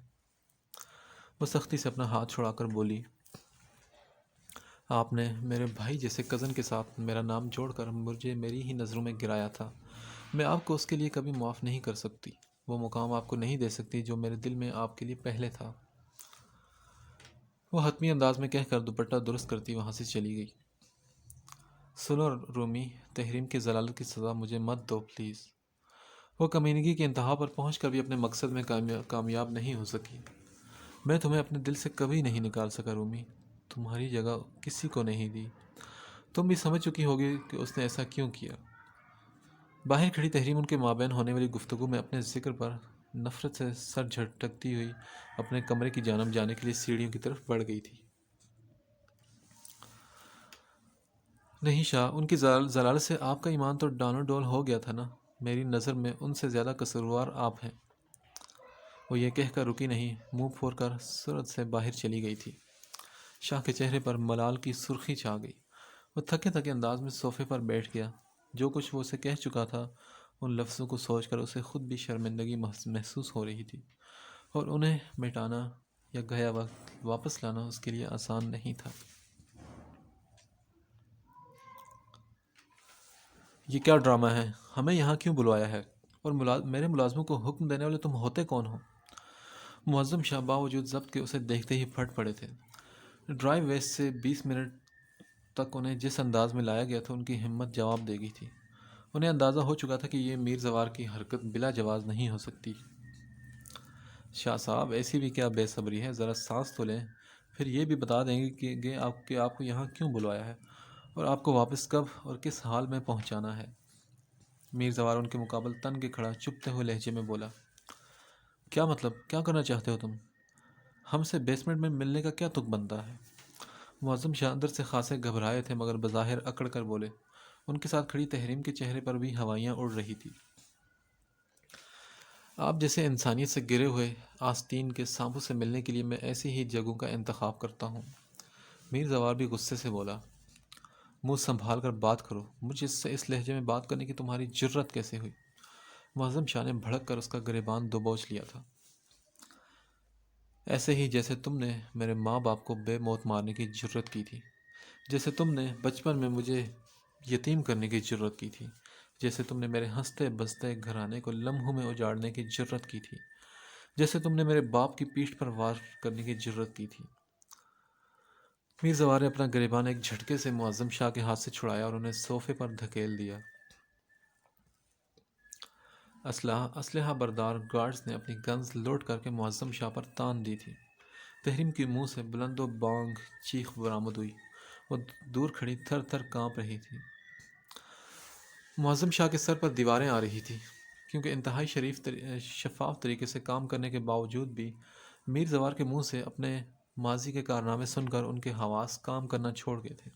وہ سختی سے اپنا ہاتھ چھڑا کر بولی، آپ نے میرے بھائی جیسے کزن کے ساتھ میرا نام جوڑ کر مجھے میری ہی نظروں میں گرایا تھا۔ میں آپ کو اس کے لیے کبھی معاف نہیں کر سکتی۔ وہ مقام آپ کو نہیں دے سکتی جو میرے دل میں آپ کے لیے پہلے تھا۔ وہ حتمی انداز میں کہہ کر دوپٹہ درست کرتی وہاں سے چلی گئی۔ سنو رومی، تحریم کی ضلالت کی سزا مجھے مت دو پلیز۔ وہ کمینگی کی انتہا پر پہنچ کر بھی اپنے مقصد میں کامیاب نہیں ہو سکی۔ میں تمہیں اپنے دل سے کبھی نہیں نکال سکا رومی، تمہاری جگہ کسی کو نہیں دی۔ تم بھی سمجھ چکی ہوگی کہ اس نے ایسا کیوں کیا۔ باہر کھڑی تحریم ان کے مابین ہونے والی گفتگو میں اپنے ذکر پر نفرت سے سر جھٹکتی ہوئی اپنے کمرے کی جانب جانے کے لیے سیڑھیوں کی طرف بڑھ گئی تھی۔ نہیں شاہ، ان کی ضلالت سے آپ کا ایمان تو ڈانو ڈول ہو گیا تھا نا۔ میری نظر میں ان سے زیادہ قصوروار آپ ہیں۔ وہ یہ کہہ کر رکی نہیں، منہ پھوڑ کر سرعت سے باہر چلی گئی تھی۔ شاہ کے چہرے پر ملال کی سرخی چھا گئی۔ وہ تھکے تھکے انداز میں صوفے پر بیٹھ گیا۔ جو کچھ وہ اسے کہہ چکا تھا ان لفظوں کو سوچ کر اسے خود بھی شرمندگی محسوس ہو رہی تھی، اور انہیں مٹانا یا گیا وقت واپس لانا اس کے لیے آسان نہیں تھا۔ یہ کیا ڈرامہ ہے؟ ہمیں یہاں کیوں بلوایا ہے؟ اور میرے ملازموں کو حکم دینے والے تم ہوتے کون ہو؟ معظم شاہ باوجود ضبط کے اسے دیکھتے ہی پھٹ پڑے تھے۔ ڈرائیو وے سے 20 منٹ تک انہیں جس انداز میں لایا گیا تھا ان کی ہمت جواب دے گئی تھی۔ انہیں اندازہ ہو چکا تھا کہ یہ میر زوار کی حرکت بلا جواز نہیں ہو سکتی۔ شاہ صاحب، ایسی بھی کیا بے صبری ہے؟ ذرا سانس تو لیں، پھر یہ بھی بتا دیں گے کہ آپ کو یہاں کیوں بلوایا ہے اور آپ کو واپس کب اور کس حال میں پہنچانا ہے۔ میر زوار ان کے مقابل تن کے کھڑا چپتے ہوئے لہجے میں بولا۔ کیا مطلب؟ کیا کرنا چاہتے ہو تم؟ ہم سے بیسمنٹ میں ملنے کا کیا تک بنتا ہے؟ معظم شاہ اندر سے خاصے گھبرائے تھے مگر بظاہر اکڑ کر بولے۔ ان کے ساتھ کھڑی تحریم کے چہرے پر بھی ہوائیاں اڑ رہی تھی۔ آپ جیسے انسانیت سے گرے ہوئے آستین کے سانپوں سے ملنے کے لیے میں ایسی ہی جگہوں کا انتخاب کرتا ہوں۔ میر زوار بھی غصے سے بولا۔ منہ سنبھال کر بات کرو، مجھ سے اس لہجے میں بات کرنے کی تمہاری جرت کیسے ہوئی؟ معظم شاہ نے بھڑک کر اس کا گریبان دبوچ لیا تھا۔ ایسے ہی جیسے تم نے میرے ماں باپ کو بے موت مارنے کی جرت کی تھی، جیسے تم نے بچپن میں مجھے یتیم کرنے کی جرت کی تھی، جیسے تم نے میرے ہنستے بستے گھرانے کو لمحوں میں اجاڑنے کی جرت کی تھی، جیسے تم نے میرے باپ کی پیٹھ پر وار کرنے کی جرت کی تھی۔ میر زوار نے اپنا گریبان ایک جھٹکے سے معظم شاہ کے ہاتھ سے چھڑایا اور انہیں صوفے پر دھکیل دیا۔ اسلحہ بردار گارڈز نے اپنی گنز لوڈ کر کے معظم شاہ پر تان دی تھی۔ تحریم کے منہ سے بلند و بانگ چیخ برآمد ہوئی۔ وہ دور کھڑی تھر تھر کانپ رہی تھی۔ معظم شاہ کے سر پر دیواریں آ رہی تھی، کیونکہ انتہائی شفاف طریقے سے کام کرنے کے باوجود بھی میر زوار کے منہ سے اپنے ماضی کے کارنامے سن کر ان کے حواس کام کرنا چھوڑ گئے تھے۔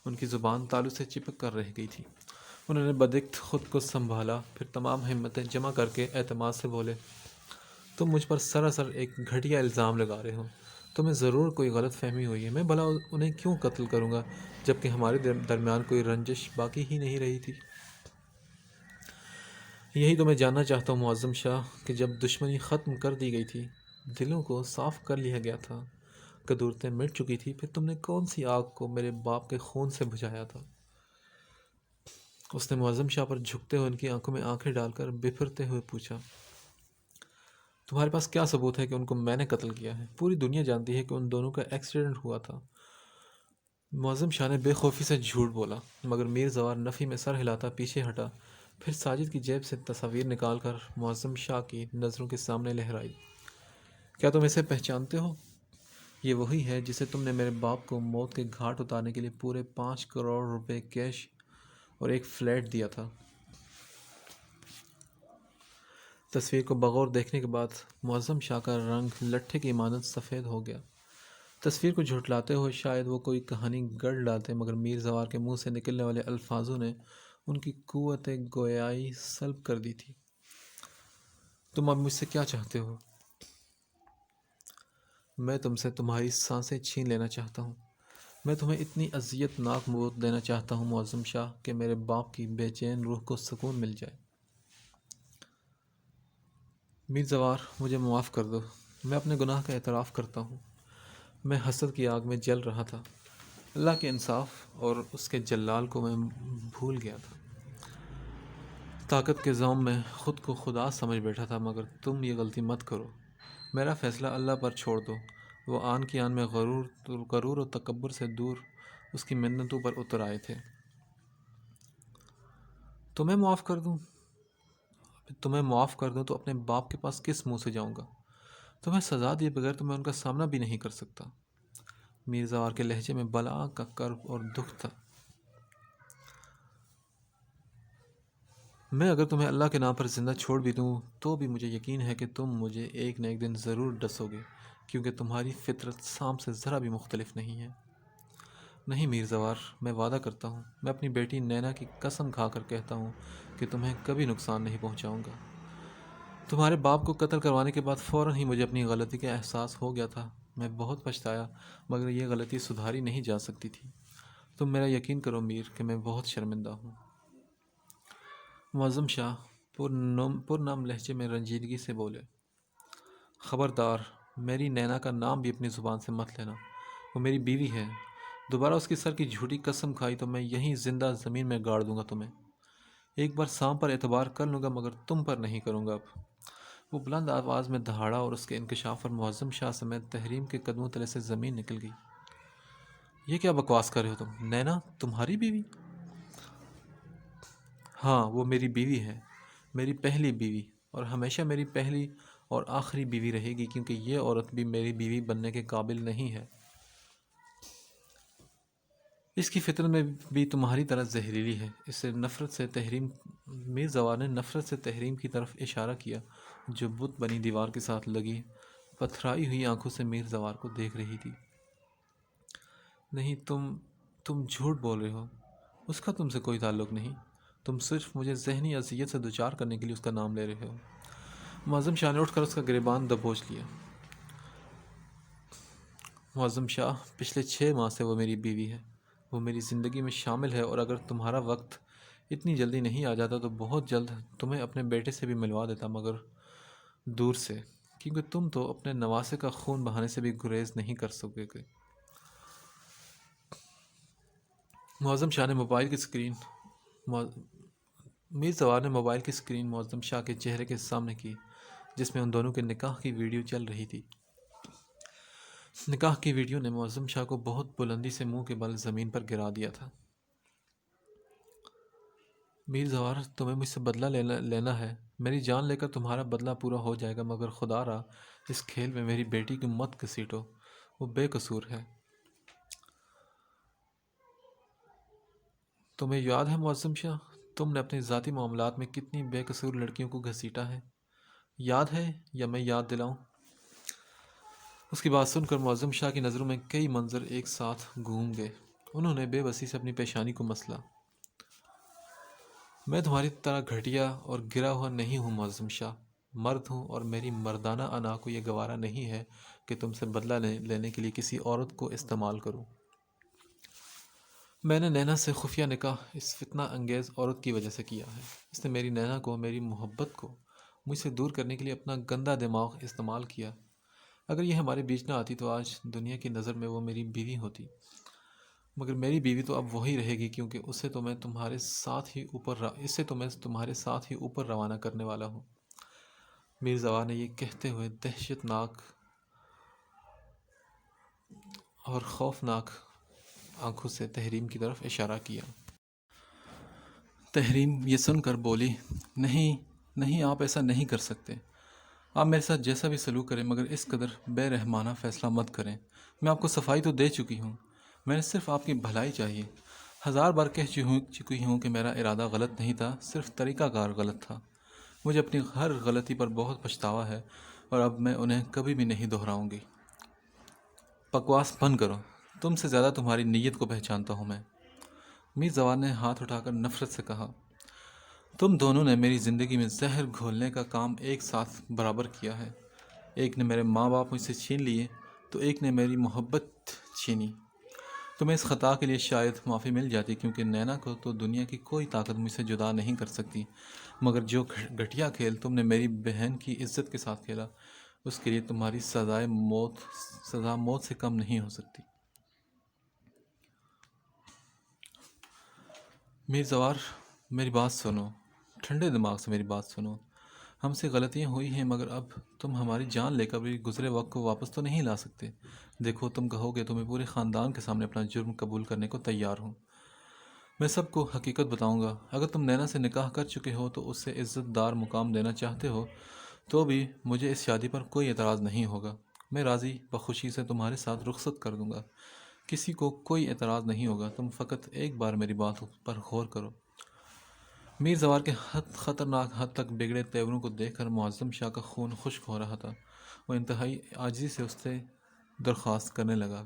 ان کی زبان تالو سے چپک کر رہ گئی تھی۔ انہوں نے بدکت خود کو سنبھالا، پھر تمام ہمتیں جمع کر کے اعتماد سے بولے۔ تم مجھ پر سراسر ایک گھٹیا الزام لگا رہے ہو۔ تمہیں ضرور کوئی غلط فہمی ہوئی ہے۔ میں بھلا انہیں کیوں قتل کروں گا جبکہ ہمارے درمیان کوئی رنجش باقی ہی نہیں رہی تھی؟ یہی تو میں جاننا چاہتا ہوں معظم شاہ، کہ جب دشمنی ختم کر دی گئی تھی، دلوں کو صاف کر لیا گیا تھا، قدورتیں مٹ چکی تھی، پھر تم نے کون سی آگ کو میرے باپ کے خون سے بجھایا تھا؟ اس نے معظم شاہ پر جھکتے ہوئے ان کی آنکھوں میں آنکھیں ڈال کر بپھرتے ہوئے پوچھا۔ تمہارے پاس کیا ثبوت ہے کہ ان کو میں نے قتل کیا ہے؟ پوری دنیا جانتی ہے کہ ان دونوں کا ایکسیڈنٹ ہوا تھا۔ معظم شاہ نے بے خوفی سے جھوٹ بولا، مگر میر زوار نفی میں سر ہلاتا پیچھے ہٹا، پھر ساجد کی جیب سے تصاویر نکال کر معظم شاہ کی نظروں کے سامنے لہرائی۔ کیا تم اسے پہچانتے ہو؟ یہ وہی ہے جسے تم نے میرے باپ کو موت کے گھاٹ اتارنے کے لیے پورے 5 کروڑ روپے کیش اور ایک فلیٹ دیا تھا۔ تصویر کو بغور دیکھنے کے بعد معظم شاہ کا رنگ لٹھے کی مانند سفید ہو گیا۔ تصویر کو جھٹلاتے ہوئے شاید وہ کوئی کہانی گڑھ ڈالتے، مگر میر زوار کے منہ سے نکلنے والے الفاظوں نے ان کی قوت گویائی سلب کر دی تھی۔ تم اب مجھ سے کیا چاہتے ہو؟ میں تم سے تمہاری سانسیں چھین لینا چاہتا ہوں۔ میں تمہیں اتنی اذیت ناک موت دینا چاہتا ہوں معظم شاہ کہ میرے باپ کی بے چین روح کو سکون مل جائے۔ میر زوار، مجھے معاف کر دو۔ میں اپنے گناہ کا اعتراف کرتا ہوں۔ میں حسد کی آگ میں جل رہا تھا۔ اللہ کے انصاف اور اس کے جلال کو میں بھول گیا تھا۔ طاقت کے زوم میں خود کو خدا سمجھ بیٹھا تھا، مگر تم یہ غلطی مت کرو۔ میرا فیصلہ اللہ پر چھوڑ دو۔ وہ آن کی آن میں غرور و تکبر سے دور اس کی منتوں پر اتر آئے تھے۔ تمہیں معاف کر دوں تو اپنے باپ کے پاس کس منہ سے جاؤں گا؟ تمہیں سزا دیے بغیر تو میں ان کا سامنا بھی نہیں کر سکتا۔ میر زوار کے لہجے میں بلا کا کرب اور دکھ تھا۔ میں اگر تمہیں اللہ کے نام پر زندہ چھوڑ بھی دوں تو بھی مجھے یقین ہے کہ تم مجھے ایک نہ ایک دن ضرور ڈسو گے، کیونکہ تمہاری فطرت سانپ سے ذرا بھی مختلف نہیں ہے۔ نہیں میر زوار، میں وعدہ کرتا ہوں، میں اپنی بیٹی نینا کی قسم کھا کر کہتا ہوں کہ تمہیں کبھی نقصان نہیں پہنچاؤں گا۔ تمہارے باپ کو قتل کروانے کے بعد فوراً ہی مجھے اپنی غلطی کا احساس ہو گیا تھا۔ میں بہت پچھتایا، مگر یہ غلطی سدھاری نہیں جا سکتی تھی۔ تم میرا یقین کرو میر کہ میں بہت شرمندہ ہوں۔ معظم شاہ پرنم لہجے میں رنجیدگی سے بولے، خبردار، میری نینا کا نام بھی اپنی زبان سے مت لینا، وہ میری بیوی ہے۔ دوبارہ اس کی سر کی جھوٹی قسم کھائی تو میں یہیں زندہ زمین میں گاڑ دوں گا تمہیں۔ ایک بار سام پر اعتبار کر لوں گا مگر تم پر نہیں کروں گا اب۔ وہ بلند آواز میں دہاڑا اور اس کے انکشاف پر معظم شاہ سمیت تحریم کے قدموں تلے سے زمین نکل گئی۔ یہ کیا بکواس کر رہے ہو تم؟ نینا تمہاری بیوی؟ ہاں، وہ میری بیوی ہے، میری پہلی بیوی، اور ہمیشہ میری پہلی اور آخری بیوی رہے گی، کیونکہ یہ عورت بھی میری بیوی بننے کے قابل نہیں ہے۔ اس کی فطرت میں بھی تمہاری طرح زہریلی ہے۔ اسے نفرت سے تحریم میر زوار نے نفرت سے تحریم کی طرف اشارہ کیا، جو بت بنی دیوار کے ساتھ لگی پتھرائی ہوئی آنکھوں سے میر زوار کو دیکھ رہی تھی۔ نہیں، تم جھوٹ بول رہے ہو، اس کا تم سے کوئی تعلق نہیں، تم صرف مجھے ذہنی اذیت سے دوچار کرنے کے لیے اس کا نام لے رہے ہو۔ معظم شاہ نے اٹھ کر اس کا گریبان دبوچ لیا۔ معظم شاہ، پچھلے 6 ماہ سے وہ میری بیوی ہے، وہ میری زندگی میں شامل ہے، اور اگر تمہارا وقت اتنی جلدی نہیں آ جاتا تو بہت جلد تمہیں اپنے بیٹے سے بھی ملوا دیتا، مگر دور سے، کیونکہ تم تو اپنے نواسے کا خون بہانے سے بھی گریز نہیں کر سکے گے۔ معظم شاہ نے موبائل کی اسکرین میر زوار نے موبائل کی اسکرین معظم شاہ کے چہرے کے سامنے کی، جس میں ان دونوں کے نکاح کی ویڈیو چل رہی تھی۔ نکاح کی ویڈیو نے معظم شاہ کو بہت بلندی سے منہ کے بل زمین پر گرا دیا تھا۔ میر زوار، تمہیں مجھ سے بدلہ لینا ہے، میری جان لے کر تمہارا بدلہ پورا ہو جائے گا، مگر خدا را اس کھیل میں میری بیٹی کی مت گھسیٹو، وہ بے قصور ہے۔ تمہیں یاد ہے معظم شاہ، تم نے اپنے ذاتی معاملات میں کتنی بے قصور لڑکیوں کو گھسیٹا ہے؟ یاد ہے یا میں یاد دلاؤں؟ اس کی بات سن کر معظم شاہ کی نظروں میں کئی منظر ایک ساتھ گھوم گئے۔ انہوں نے بے بسی سے اپنی پیشانی کو مسلا۔ میں تمہاری طرح گھٹیا اور گرا ہوا نہیں ہوں معظم شاہ، مرد ہوں، اور میری مردانہ انا کو یہ گوارا نہیں ہے کہ تم سے بدلہ لینے کے لیے کسی عورت کو استعمال کروں۔ میں نے نینا سے خفیہ نکاح اس فتنہ انگیز عورت کی وجہ سے کیا ہے۔ اس نے میری نینا کو، میری محبت کو مجھ سے دور کرنے کے لیے اپنا گندا دماغ استعمال کیا۔ اگر یہ ہمارے بیچ نہ آتی تو آج دنیا کی نظر میں وہ میری بیوی ہوتی، مگر میری بیوی تو اب وہی رہے گی، کیونکہ اسے تو میں تمہارے ساتھ ہی اوپر روانہ کرنے والا ہوں۔ میر زوار نے یہ کہتے ہوئے دہشت ناک اور خوفناک آنکھوں سے تحریم کی طرف اشارہ کیا۔ تحریم یہ سن کر بولی، نہیں نہیں، آپ ایسا نہیں کر سکتے، آپ میرے ساتھ جیسا بھی سلوک کریں، مگر اس قدر بے رحمانہ فیصلہ مت کریں۔ میں آپ کو صفائی تو دے چکی ہوں، میں نے صرف آپ کی بھلائی چاہیے۔ 1000 بار کہہ چکی ہوں کہ میرا ارادہ غلط نہیں تھا، صرف طریقہ کار غلط تھا۔ مجھے اپنی ہر غلطی پر بہت پچھتاوا ہے، اور اب میں انہیں کبھی بھی نہیں دہراؤں گی۔ بکواس بند کرو، تم سے زیادہ تمہاری نیت کو پہچانتا ہوں میں۔ میر زوار نے ہاتھ اٹھا کر نفرت سے کہا، تم دونوں نے میری زندگی میں زہر گھولنے کا کام ایک ساتھ برابر کیا ہے۔ ایک نے میرے ماں باپ مجھ سے چھین لیے تو ایک نے میری محبت چھینی۔ تمہیں اس خطا کے لیے شاید معافی مل جاتی، کیونکہ نینا کو تو دنیا کی کوئی طاقت مجھ سے جدا نہیں کر سکتی، مگر جو گھٹیا کھیل تم نے میری بہن کی عزت کے ساتھ کھیلا، اس کے لیے تمہاری سزا موت سے کم نہیں ہو سکتی۔ میر زوار، میری بات سنو، ٹھنڈے دماغ سے میری بات سنو۔ ہم سے غلطیاں ہوئی ہیں، مگر اب تم ہماری جان لے کر بھی گزرے وقت کو واپس تو نہیں لا سکتے۔ دیکھو، تم کہو گے تو میں پورے خاندان کے سامنے اپنا جرم قبول کرنے کو تیار ہوں۔ میں سب کو حقیقت بتاؤں گا۔ اگر تم نینا سے نکاح کر چکے ہو تو اس سے عزت دار مقام دینا چاہتے ہو تو بھی مجھے اس شادی پر کوئی اعتراض نہیں ہوگا۔ میں راضی بخوشی سے تمہارے ساتھ رخصت کر دوں گا، کسی کو کوئی اعتراض نہیں ہوگا۔ تم فقط ایک بار میری بات پر غور کرو۔ میر زوار کے خطرناک حد تک بگڑے تیوروں کو دیکھ کر معظم شاہ کا خون خشک ہو رہا تھا۔ وہ انتہائی عاجزی سے اس سے درخواست کرنے لگا،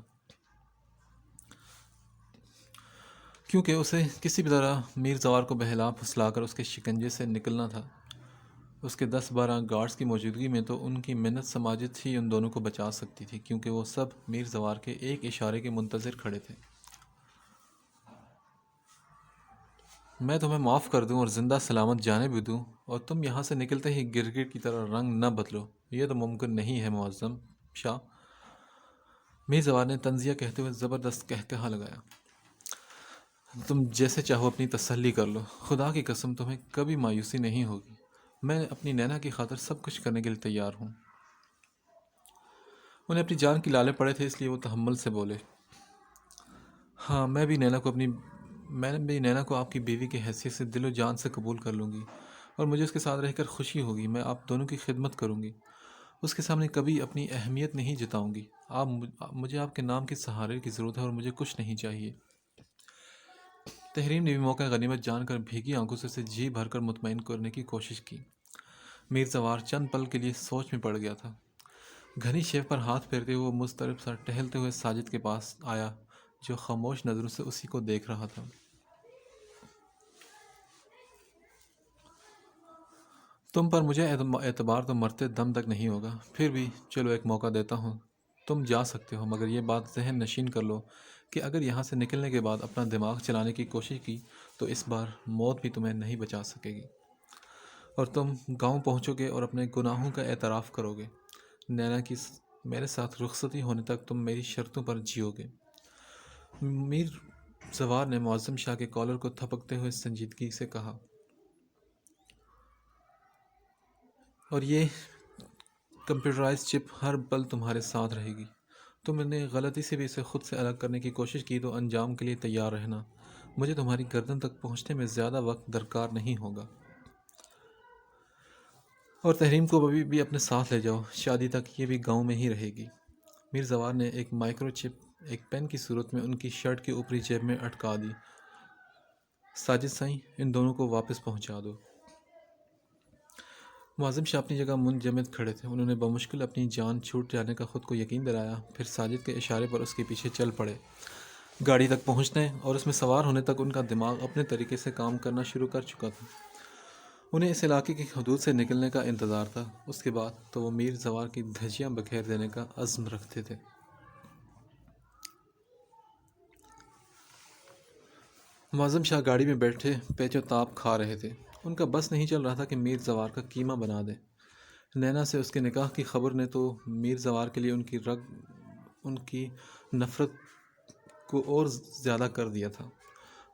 کیونکہ اسے کسی بھی طرح میر زوار کو بہلا پھسلا کر اس کے شکنجے سے نکلنا تھا۔ اس کے 10-12 گارڈز کی موجودگی میں تو ان کی منت سماجت ہی ان دونوں کو بچا سکتی تھی، کیونکہ وہ سب میر زوار کے ایک اشارے کے منتظر کھڑے تھے۔ میں تمہیں معاف کر دوں اور زندہ سلامت جانے بھی دوں، اور تم یہاں سے نکلتے ہی گرگٹ کی طرح رنگ نہ بدلو، یہ تو ممکن نہیں ہے معظم شاہ۔ میر زوار نے طنزیہ کہتے ہوئے زبردست قہقہا لگایا۔ تم جیسے چاہو اپنی تسلی کر لو، خدا کی قسم تمہیں کبھی مایوسی نہیں ہوگی، میں اپنی نینا کی خاطر سب کچھ کرنے کے لیے تیار ہوں۔ انہیں اپنی جان کی لالے پڑے تھے، اس لیے وہ تحمل سے بولے، ہاں میں بھی نینا کو آپ کی بیوی کی حیثیت سے دل و جان سے قبول کر لوں گی، اور مجھے اس کے ساتھ رہ کر خوشی ہوگی۔ میں آپ دونوں کی خدمت کروں گی، اس کے سامنے کبھی اپنی اہمیت نہیں جتاؤں گی۔ مجھے آپ کے نام کے سہارے کی ضرورت ہے، اور مجھے کچھ نہیں چاہیے۔ تحریم نے بھی موقع غنیمت جان کر بھیگی آنکھوں سے اسے جی بھر کر مطمئن کرنے کی کوشش کی۔ میر زوار چند پل کے لیے سوچ میں پڑ گیا تھا۔ گھنی شیو پر ہاتھ پھیرتے ہوئے وہ مضطرب سا ٹہلتے ہوئے ساجد کے پاس آیا، جو خاموش نظروں سے اسی کو دیکھ رہا تھا۔ تم پر مجھے اعتبار تو مرتے دم تک نہیں ہوگا، پھر بھی چلو ایک موقع دیتا ہوں۔ تم جا سکتے ہو، مگر یہ بات ذہن نشین کر لو کہ اگر یہاں سے نکلنے کے بعد اپنا دماغ چلانے کی کوشش کی تو اس بار موت بھی تمہیں نہیں بچا سکے گی، اور تم گاؤں پہنچو گے اور اپنے گناہوں کا اعتراف کرو گے۔ نینا کی میرے ساتھ رخصتی ہونے تک تم میری شرطوں پر جیو گے۔ میر زوار نے معظم شاہ کے کالر کو تھپکتے ہوئے سنجیدگی سے کہا، اور یہ کمپیوٹرائز چپ ہر پل تمہارے ساتھ رہے گی۔ تم نے غلطی سے بھی اسے خود سے الگ کرنے کی کوشش کی تو انجام کے لیے تیار رہنا، مجھے تمہاری گردن تک پہنچنے میں زیادہ وقت درکار نہیں ہوگا۔ اور تحریم کو بھی اپنے ساتھ لے جاؤ، شادی تک یہ بھی گاؤں میں ہی رہے گی۔ میر زوار نے ایک مائکرو چپ ایک پین کی صورت میں ان کی شرٹ کی اوپری جیب میں اٹکا دی۔ ساجد سائیں، ان دونوں کو واپس پہنچا دو۔ معظم شاہ اپنی جگہ منجمد کھڑے تھے، انہوں نے بمشکل اپنی جان چھوٹ جانے کا خود کو یقین دلایا، پھر ساجد کے اشارے پر اس کے پیچھے چل پڑے۔ گاڑی تک پہنچنے اور اس میں سوار ہونے تک ان کا دماغ اپنے طریقے سے کام کرنا شروع کر چکا تھا۔ انہیں اس علاقے کی حدود سے نکلنے کا انتظار تھا، اس کے بعد تو وہ میر زوار کی دھجیاں بکھیر دینے کا عزم رکھتے تھے۔ معظم شاہ گاڑی میں بیٹھے پیچ و تاب کھا رہے تھے، ان کا بس نہیں چل رہا تھا کہ میر زوار کا کیما بنا دیں۔ نینا سے اس کے نکاح کی خبر نے تو میر زوار کے لیے ان کی نفرت کو اور زیادہ کر دیا تھا۔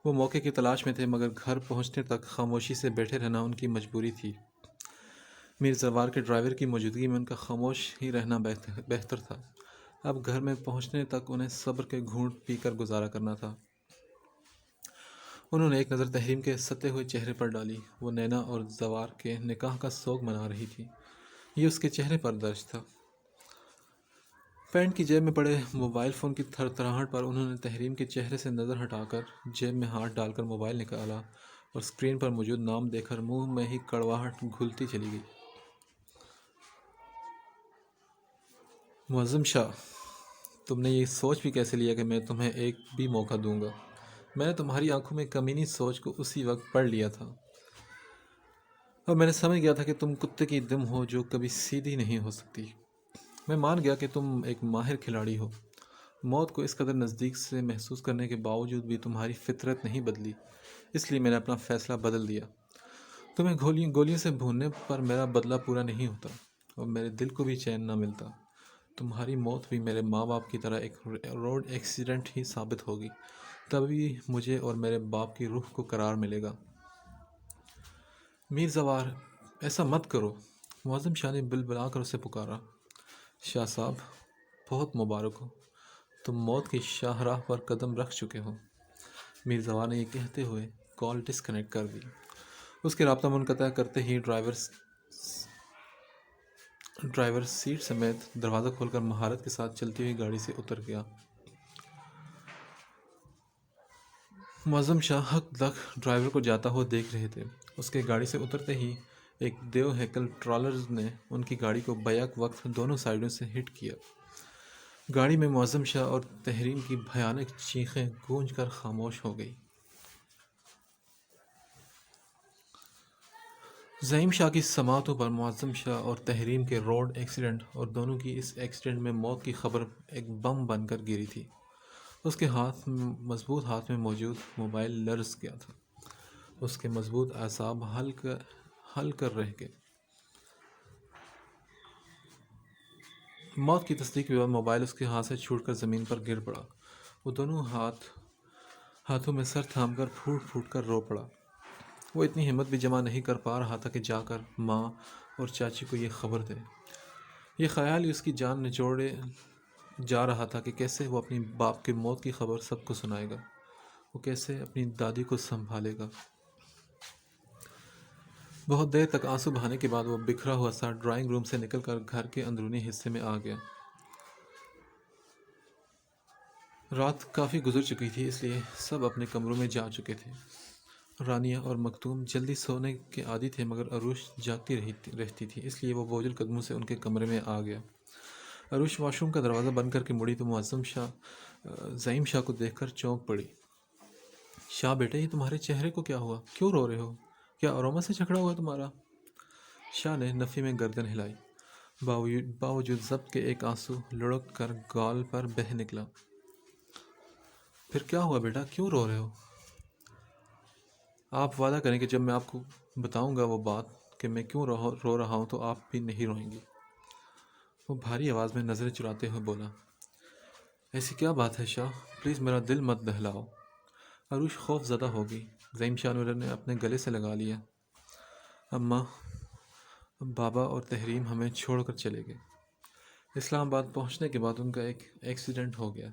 وہ موقع کی تلاش میں تھے، مگر گھر پہنچنے تک خاموشی سے بیٹھے رہنا ان کی مجبوری تھی۔ میر زوار کے ڈرائیور کی موجودگی میں ان کا خاموش ہی رہنا بہتر تھا۔ اب گھر میں پہنچنے تک انہیں صبر کے گھونٹ پی کر گزارا کرنا تھا۔ انہوں نے ایک نظر تحریم کے ستے ہوئے چہرے پر ڈالی، وہ نینا اور زوار کے نکاح کا سوگ منا رہی تھی، یہ اس کے چہرے پر درج تھا۔ پینٹ کی جیب میں پڑے موبائل فون کی تھر تھراہٹ پر انہوں نے تحریم کے چہرے سے نظر ہٹا کر جیب میں ہاتھ ڈال کر موبائل نکالا، اور اسکرین پر موجود نام دیکھ کر منہ میں ہی کڑواہٹ گھلتی چلی گئی۔ معظم شاہ، تم نے یہ سوچ بھی کیسے لیا کہ میں تمہیں ایک بھی موقع دوں گا؟ میں نے تمہاری آنکھوں میں کمینی سوچ کو اسی وقت پڑھ لیا تھا، اور میں نے سمجھ گیا تھا کہ تم کتے کی دم ہو جو کبھی سیدھی نہیں ہو سکتی۔ میں مان گیا کہ تم ایک ماہر کھلاڑی ہو، موت کو اس قدر نزدیک سے محسوس کرنے کے باوجود بھی تمہاری فطرت نہیں بدلی، اس لیے میں نے اپنا فیصلہ بدل دیا۔ تمہیں گولیوں سے بھوننے پر میرا بدلہ پورا نہیں ہوتا، اور میرے دل کو بھی چین نہ ملتا۔ تمہاری موت بھی میرے ماں باپ کی طرح ایک روڈ ایکسیڈنٹ ہی ثابت ہوگی، تبھی مجھے اور میرے باپ کی روح کو قرار ملے گا۔ میر زوار، ایسا مت کرو، معظم شاہ نے بلبلا کر اسے پکارا۔ شاہ صاحب، بہت مبارک ہو، تم موت کی شاہراہ پر قدم رکھ چکے ہو۔ میر زوار نے یہ کہتے ہوئے کال ڈسکنیکٹ کر دی۔ اس کے رابطہ منقطع کرتے ہی ڈرائیور سیٹ سمیت دروازہ کھول کر مہارت کے ساتھ چلتی ہوئی گاڑی سے اتر گیا۔ معظم شاہ حق تک ڈرائیور کو جاتا ہوا دیکھ رہے تھے۔ اس کے گاڑی سے اترتے ہی ایک دیو ہیکل ٹرالرز نے ان کی گاڑی کو بیک وقت دونوں سائیڈوں سے ہٹ کیا۔ گاڑی میں معظم شاہ اور تحریم کی بھیانک چیخیں گونج کر خاموش ہو گئی۔ زعیم شاہ کی سماعتوں پر معظم شاہ اور تحریم کے روڈ ایکسیڈنٹ اور دونوں کی اس ایکسیڈنٹ میں موت کی خبر ایک بم بن کر گری تھی۔ اس کے مضبوط ہاتھ میں موجود موبائل لرز گیا تھا۔ اس کے مضبوط اعصاب ہل کر رہ گئے۔ موت کی تصدیق کے بعد موبائل اس کے ہاتھ سے چھوٹ کر زمین پر گر پڑا۔ وہ دونوں ہاتھوں میں سر تھام کر پھوٹ پھوٹ کر رو پڑا۔ وہ اتنی ہمت بھی جمع نہیں کر پا رہا تھا کہ جا کر ماں اور چاچی کو یہ خبر دے۔ یہ خیال ہی اس کی جان نچوڑے جا رہا تھا کہ کیسے وہ اپنی باپ کی موت کی خبر سب کو سنائے گا، وہ کیسے اپنی دادی کو سنبھالے گا۔ بہت دیر تک آنسو بہانے کے بعد وہ بکھرا ہوا سا ڈرائنگ روم سے نکل کر گھر کے اندرونی حصے میں آ گیا۔ رات کافی گزر چکی تھی، اس لیے سب اپنے کمروں میں جا چکے تھے۔ رانیہ اور مکتوم جلدی سونے کے عادی تھے، مگر عروش جاگتی رہتی تھی، اس لیے وہ بوجھل قدموں سے ان کے کمرے میں آ گیا۔ عروش واش روم کا دروازہ بند کر کے مڑی تو زعیم شاہ کو دیکھ کر چونک پڑی۔ شاہ بیٹے، یہ تمہارے چہرے کو کیا ہوا؟ کیوں رو رہے ہو؟ کیا اروما سے جھگڑا ہوا تمہارا؟ شاہ نے نفی میں گردن ہلائی۔ باوجود ضبط کے ایک آنسو لڑک کر گال پر بہہ نکلا۔ پھر کیا ہوا بیٹا، کیوں رو رہے ہو؟ آپ وعدہ کریں کہ جب میں آپ کو بتاؤں گا وہ بات کہ میں کیوں رو رہا ہوں تو آپ بھی نہیں روئیں گی۔ وہ بھاری آواز میں نظریں چراتے ہوئے بولا۔ ایسی کیا بات ہے شاہ، پلیز میرا دل مت دہلاؤ۔ عروش خوف زدہ ہوگی۔ زعیم شاہ نے اپنے گلے سے لگا لیا۔ اماں، بابا اور تحریم ہمیں چھوڑ کر چلے گئے۔ اسلام آباد پہنچنے کے بعد ان کا ایک ایکسیڈنٹ ہو گیا۔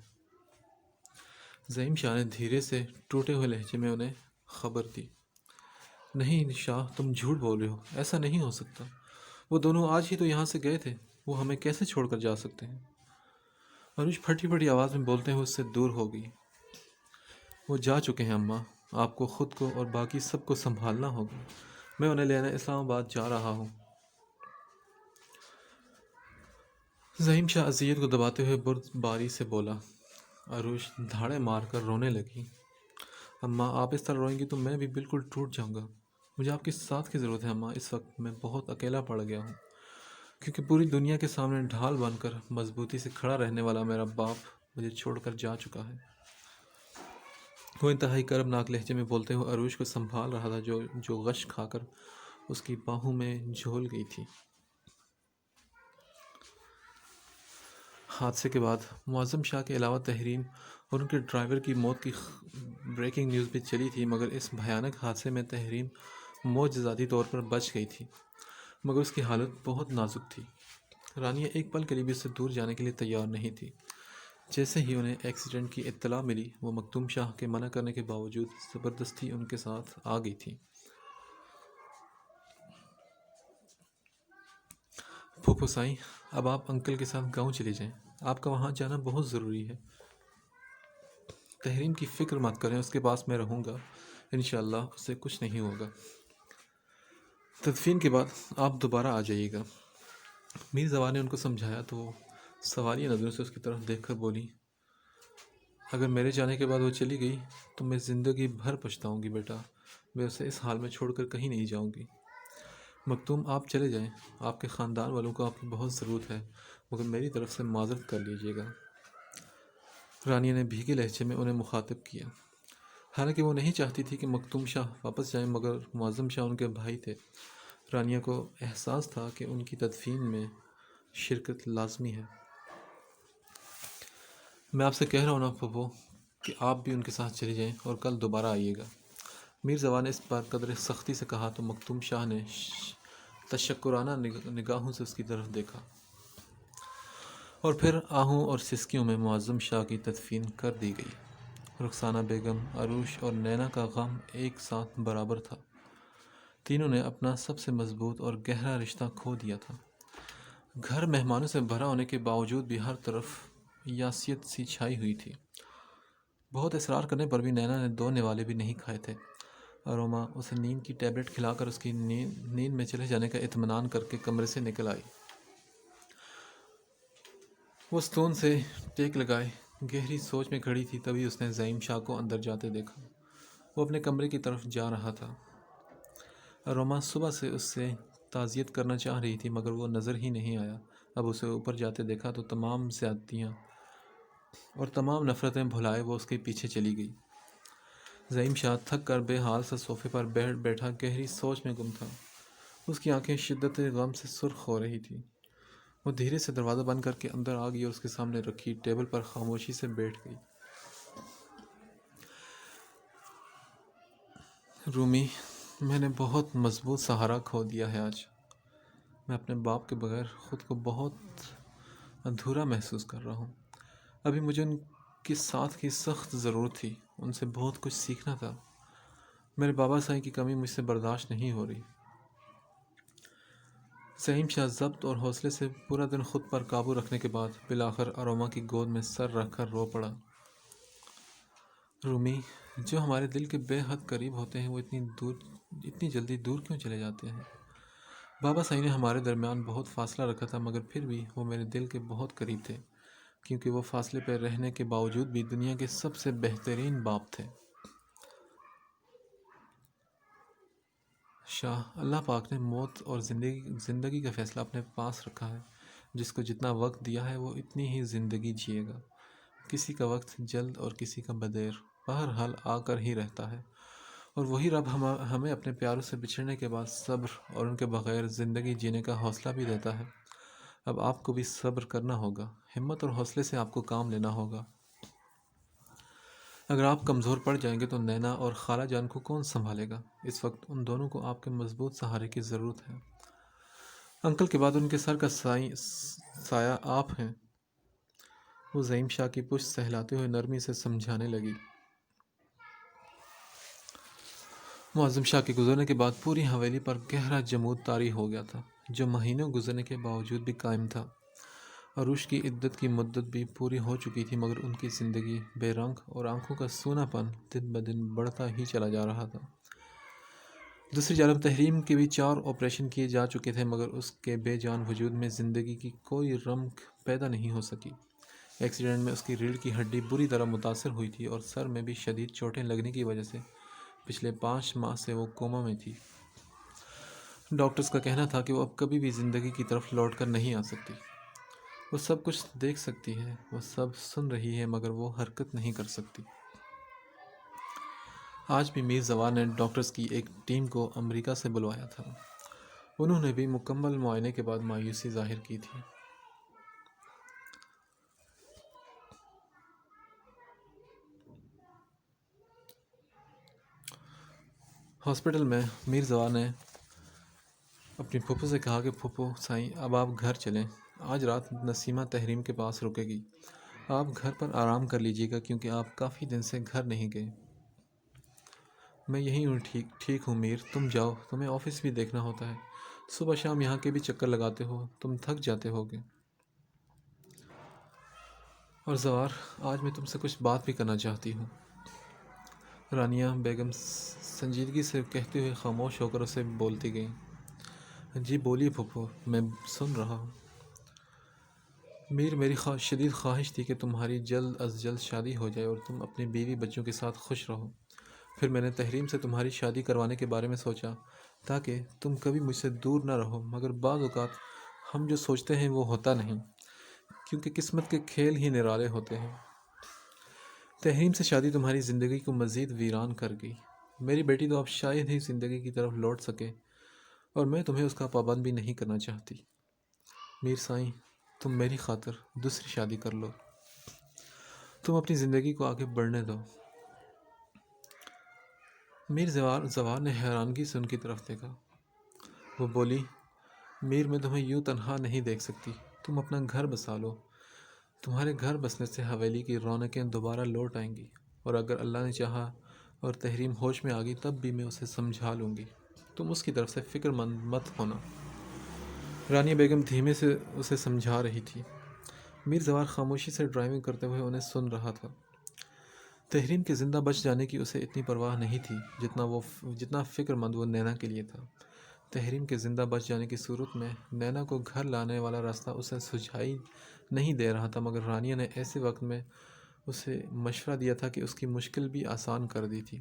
زعیم شاہ نے دھیرے سے ٹوٹے ہوئے لہجے میں انہیں خبر دی۔ نہیں شاہ، تم جھوٹ بول رہے ہو، ایسا نہیں ہو سکتا۔ وہ دونوں آج ہی تو یہاں سے گئے تھے، وہ ہمیں کیسے چھوڑ کر جا سکتے ہیں؟ عروش پھٹی پھٹی آواز میں بولتے ہوئے اس سے دور ہو گئی۔ وہ جا چکے ہیں اماں، آپ کو خود کو اور باقی سب کو سنبھالنا ہوگا۔ میں انہیں لینے اسلام آباد جا رہا ہوں۔ زعیم شاہ اذیت کو دباتے ہوئے بردباری سے بولا۔ عروش دھاڑے مار کر رونے لگی۔ اماں، آپ اس طرح روئیں گی تو میں بھی بالکل ٹوٹ جاؤں گا۔ مجھے آپ کے ساتھ کی ضرورت ہے اماں، اس وقت میں بہت اکیلا پڑ گیا ہوں، کیونکہ پوری دنیا کے سامنے ڈھال بن کر مضبوطی سے کھڑا رہنے والا میرا باپ مجھے چھوڑ کر جا چکا ہے۔ وہ انتہائی کربناک لہجے میں بولتے ہوئے عروش کو سنبھال رہا تھا جو غش کھا کر اس کی باہوں میں جھول گئی تھی۔ حادثے کے بعد معظم شاہ کے علاوہ تحریم اور ان کے ڈرائیور کی موت کی بریکنگ نیوز بھی چلی تھی، مگر اس بھیانک حادثے میں تحریم معجزاتی طور پر بچ گئی تھی، مگر اس کی حالت بہت نازک تھی۔ رانیہ ایک پل کے لیے بھی اس سے دور جانے کے لیے تیار نہیں تھی۔ جیسے ہی انہیں ایکسیڈنٹ کی اطلاع ملی، وہ مکتوم شاہ کے منع کرنے کے باوجود زبردستی ان کے ساتھ آ گئی تھی۔ پھوپھو سائیں، اب آپ انکل کے ساتھ گاؤں چلے جائیں، آپ کا وہاں جانا بہت ضروری ہے۔ تحریم کی فکر مت کریں، اس کے پاس میں رہوں گا، انشاءاللہ اسے کچھ نہیں ہوگا۔ تدفین کے بعد آپ دوبارہ آ جائیے گا۔ میر زوار نے ان کو سمجھایا تو وہ سوالیہ نظروں سے اس کی طرف دیکھ کر بولی، اگر میرے جانے کے بعد وہ چلی گئی تو میں زندگی بھر پچھتاؤں گی بیٹا، میں اسے اس حال میں چھوڑ کر کہیں نہیں جاؤں گی۔ مکتوم، آپ چلے جائیں، آپ کے خاندان والوں کو آپ کی بہت ضرورت ہے، مگر میری طرف سے معذرت کر لیجیے گا۔ رانیہ نے بھیگے لہجے میں انہیں مخاطب کیا۔ حالانکہ وہ نہیں چاہتی تھی کہ مکتوم شاہ واپس جائیں، مگر معظم شاہ ان کے بھائی تھے۔ رانیہ کو احساس تھا کہ ان کی تدفین میں شرکت لازمی ہے۔ میں آپ سے کہہ رہا ہوں نا پھوپھو کہ آپ بھی ان کے ساتھ چلے جائیں اور کل دوبارہ آئیے گا۔ میر زوار نے اس بار قدر سختی سے کہا تو مکتوم شاہ نے تشکرانہ نگاہوں سے اس کی طرف دیکھا، اور پھر آہوں اور سسکیوں میں معظم شاہ کی تدفین کر دی گئی۔ رخسانہ بیگم، عروش اور نینا کا غم ایک ساتھ برابر تھا۔ تینوں نے اپنا سب سے مضبوط اور گہرا رشتہ کھو دیا تھا۔ گھر مہمانوں سے بھرا ہونے کے باوجود بھی ہر طرف یاسیت سی چھائی ہوئی تھی۔ بہت اصرار کرنے پر بھی نینا نے 2 نوالے بھی نہیں کھائے تھے۔ اروما اسے نیند کی ٹیبلٹ کھلا کر اس کی نیند میں چلے جانے کا اطمینان کر کے کمرے سے نکل آئی۔ وہ ستون سے ٹیک لگائے گہری سوچ میں کھڑی تھی، تبھی اس نے زعیم شاہ کو اندر جاتے دیکھا۔ وہ اپنے کمرے کی طرف جا رہا تھا۔ اروما صبح سے اس سے تعزیت کرنا چاہ رہی تھی، مگر وہ نظر ہی نہیں آیا۔ اب اسے اوپر جاتے دیکھا تو تمام زیادتیاں اور تمام نفرتیں بھلائے وہ اس کے پیچھے چلی گئی۔ زعیم شاہ تھک کر بے حال سے صوفے پر بیٹھا گہری سوچ میں گم تھا۔ اس کی آنکھیں شدت غم سے سرخ ہو رہی تھیں۔ وہ دھیرے سے دروازہ بند کر کے اندر آ گئی اور اس کے سامنے رکھی ٹیبل پر خاموشی سے بیٹھ گئی۔ رومی، میں نے بہت مضبوط سہارا کھو دیا ہے آج۔ میں اپنے باپ کے بغیر خود کو بہت ادھورا محسوس کر رہا ہوں۔ ابھی مجھے ان کے ساتھ کی سخت ضرورت تھی، ان سے بہت کچھ سیکھنا تھا۔ میرے بابا سائی کی کمی مجھ سے برداشت نہیں ہو رہی۔ زعیم شاہ ضبط اور حوصلے سے پورا دن خود پر قابو رکھنے کے بعد بالآخر اروما کی گود میں سر رکھ کر رو پڑا۔ رومی، جو ہمارے دل کے بے حد قریب ہوتے ہیں وہ اتنی جلدی دور کیوں چلے جاتے ہیں؟ بابا سائی نے ہمارے درمیان بہت فاصلہ رکھا تھا، مگر پھر بھی وہ میرے دل کے بہت قریب تھے، کیونکہ وہ فاصلے پہ رہنے کے باوجود بھی دنیا کے سب سے بہترین باپ تھے۔ شاہ، اللہ پاک نے موت اور زندگی کا فیصلہ اپنے پاس رکھا ہے۔ جس کو جتنا وقت دیا ہے وہ اتنی ہی زندگی جیے گا۔ کسی کا وقت جلد اور کسی کا بدیر، بہرحال آ کر ہی رہتا ہے، اور وہی رب ہمیں اپنے پیاروں سے بچھڑنے کے بعد صبر اور ان کے بغیر زندگی جینے کا حوصلہ بھی دیتا ہے۔ اب آپ کو بھی صبر کرنا ہوگا، ہمت اور حوصلے سے آپ کو کام لینا ہوگا۔ اگر آپ کمزور پڑ جائیں گے تو نینا اور خالہ جان کو کون سنبھالے گا؟ اس وقت ان دونوں کو آپ کے مضبوط سہارے کی ضرورت ہے۔ انکل کے بعد ان کے سر کا سایہ آپ ہیں۔ وہ زعیم شاہ کی پشت سہلاتے ہوئے نرمی سے سمجھانے لگی۔ معظم شاہ کے گزرنے کے بعد پوری حویلی پر گہرا جمود طاری ہو گیا تھا، جو مہینوں گزرنے کے باوجود بھی قائم تھا۔ عروش کی عدت کی مدت بھی پوری ہو چکی تھی، مگر ان کی زندگی بے رنگ اور آنکھوں کا سونا پن دن بدن بڑھتا ہی چلا جا رہا تھا۔ دوسری جانب تحریم کے بھی 4 آپریشن کیے جا چکے تھے، مگر اس کے بے جان وجود میں زندگی کی کوئی رمق پیدا نہیں ہو سکی۔ ایکسیڈنٹ میں اس کی ریڑھ کی ہڈی بری طرح متاثر ہوئی تھی اور سر میں بھی شدید چوٹیں لگنے کی وجہ سے پچھلے 5 ماہ سے وہ کوما میں تھی۔ ڈاکٹرز کا کہنا تھا کہ وہ اب کبھی بھی زندگی کی طرف لوٹ کر نہیں آ سکتی۔ وہ سب کچھ دیکھ سکتی ہے، وہ سب سن رہی ہے، مگر وہ حرکت نہیں کر سکتی۔ آج بھی میر زوار نے ڈاکٹرز کی ایک ٹیم کو امریکہ سے بلوایا تھا۔ انہوں نے بھی مکمل معائنے کے بعد مایوسی ظاہر کی تھی۔ ہاسپٹل میں میر زوار نے اپنی پھوپھو سے کہا کہ پھوپھو سائیں، اب آپ گھر چلیں، آج رات نسیمہ تحریم کے پاس رکے گی، آپ گھر پر آرام کر لیجیے گا کیونکہ آپ کافی دن سے گھر نہیں گئے۔ میں یہیں ہوں، ٹھیک ہوں میر، تم جاؤ، تمہیں آفس بھی دیکھنا ہوتا ہے، صبح شام یہاں کے بھی چکر لگاتے ہو، تم تھک جاتے ہوگے۔ اور زوار، آج میں تم سے کچھ بات بھی کرنا چاہتی ہوں۔ رانیہ بیگم سنجیدگی سے کہتے ہوئے خاموش ہو کر اسے بولتی گئیں۔ جی بولیے پھوپھو، میں سن رہا ہوں۔ میر، میری شدید خواہش تھی کہ تمہاری جلد از جلد شادی ہو جائے اور تم اپنی بیوی بچوں کے ساتھ خوش رہو۔ پھر میں نے تحریم سے تمہاری شادی کروانے کے بارے میں سوچا تاکہ تم کبھی مجھ سے دور نہ رہو، مگر بعض اوقات ہم جو سوچتے ہیں وہ ہوتا نہیں، کیونکہ قسمت کے کھیل ہی نرالے ہوتے ہیں۔ تحریم سے شادی تمہاری زندگی کو مزید ویران کر گئی۔ میری بیٹی تو اب شاید ہی زندگی کی طرف لوٹ سکے، اور میں تمہیں اس کا پابند بھی نہیں کرنا چاہتی۔ میر سائیں، تم میری خاطر دوسری شادی کر لو، تم اپنی زندگی کو آگے بڑھنے دو۔ میر زوار نے حیرانگی سے ان کی طرف دیکھا۔ وہ بولی، میر، میں تمہیں یوں تنہا نہیں دیکھ سکتی، تم اپنا گھر بسا لو، تمہارے گھر بسنے سے حویلی کی رونقیں دوبارہ لوٹ آئیں گی، اور اگر اللہ نے چاہا اور تحریم ہوش میں آ گئی تب بھی میں اسے سمجھا لوں گی، تم اس کی طرف سے فکر مند مت ہونا۔ رانی بیگم دھیمے سے اسے سمجھا رہی تھی۔ میر زوار خاموشی سے ڈرائیونگ کرتے ہوئے انہیں سن رہا تھا۔ تحریم کے زندہ بچ جانے کی اسے اتنی پرواہ نہیں تھی جتنا فکر مند وہ نینا کے لیے تھا۔ تحریم کے زندہ بچ جانے کی صورت میں نینا کو گھر لانے والا راستہ اسے سجھائی نہیں دے رہا تھا، مگر رانیہ نے ایسے وقت میں اسے مشورہ دیا تھا کہ اس کی مشکل بھی آسان کر دی تھی۔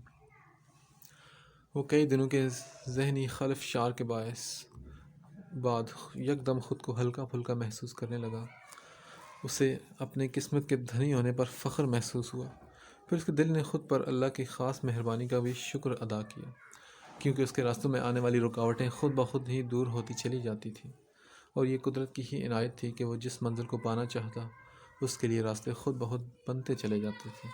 وہ کئی دنوں کے ذہنی خلفشار کے بعد یکدم خود کو ہلکا پھلکا محسوس کرنے لگا۔ اسے اپنے قسمت کے دھنی ہونے پر فخر محسوس ہوا۔ پھر اس کے دل نے خود پر اللہ کی خاص مہربانی کا بھی شکر ادا کیا، کیونکہ اس کے راستوں میں آنے والی رکاوٹیں خود بخود ہی دور ہوتی چلی جاتی تھیں، اور یہ قدرت کی ہی عنایت تھی کہ وہ جس منزل کو پانا چاہتا اس کے لیے راستے خود بخود بنتے چلے جاتے تھے۔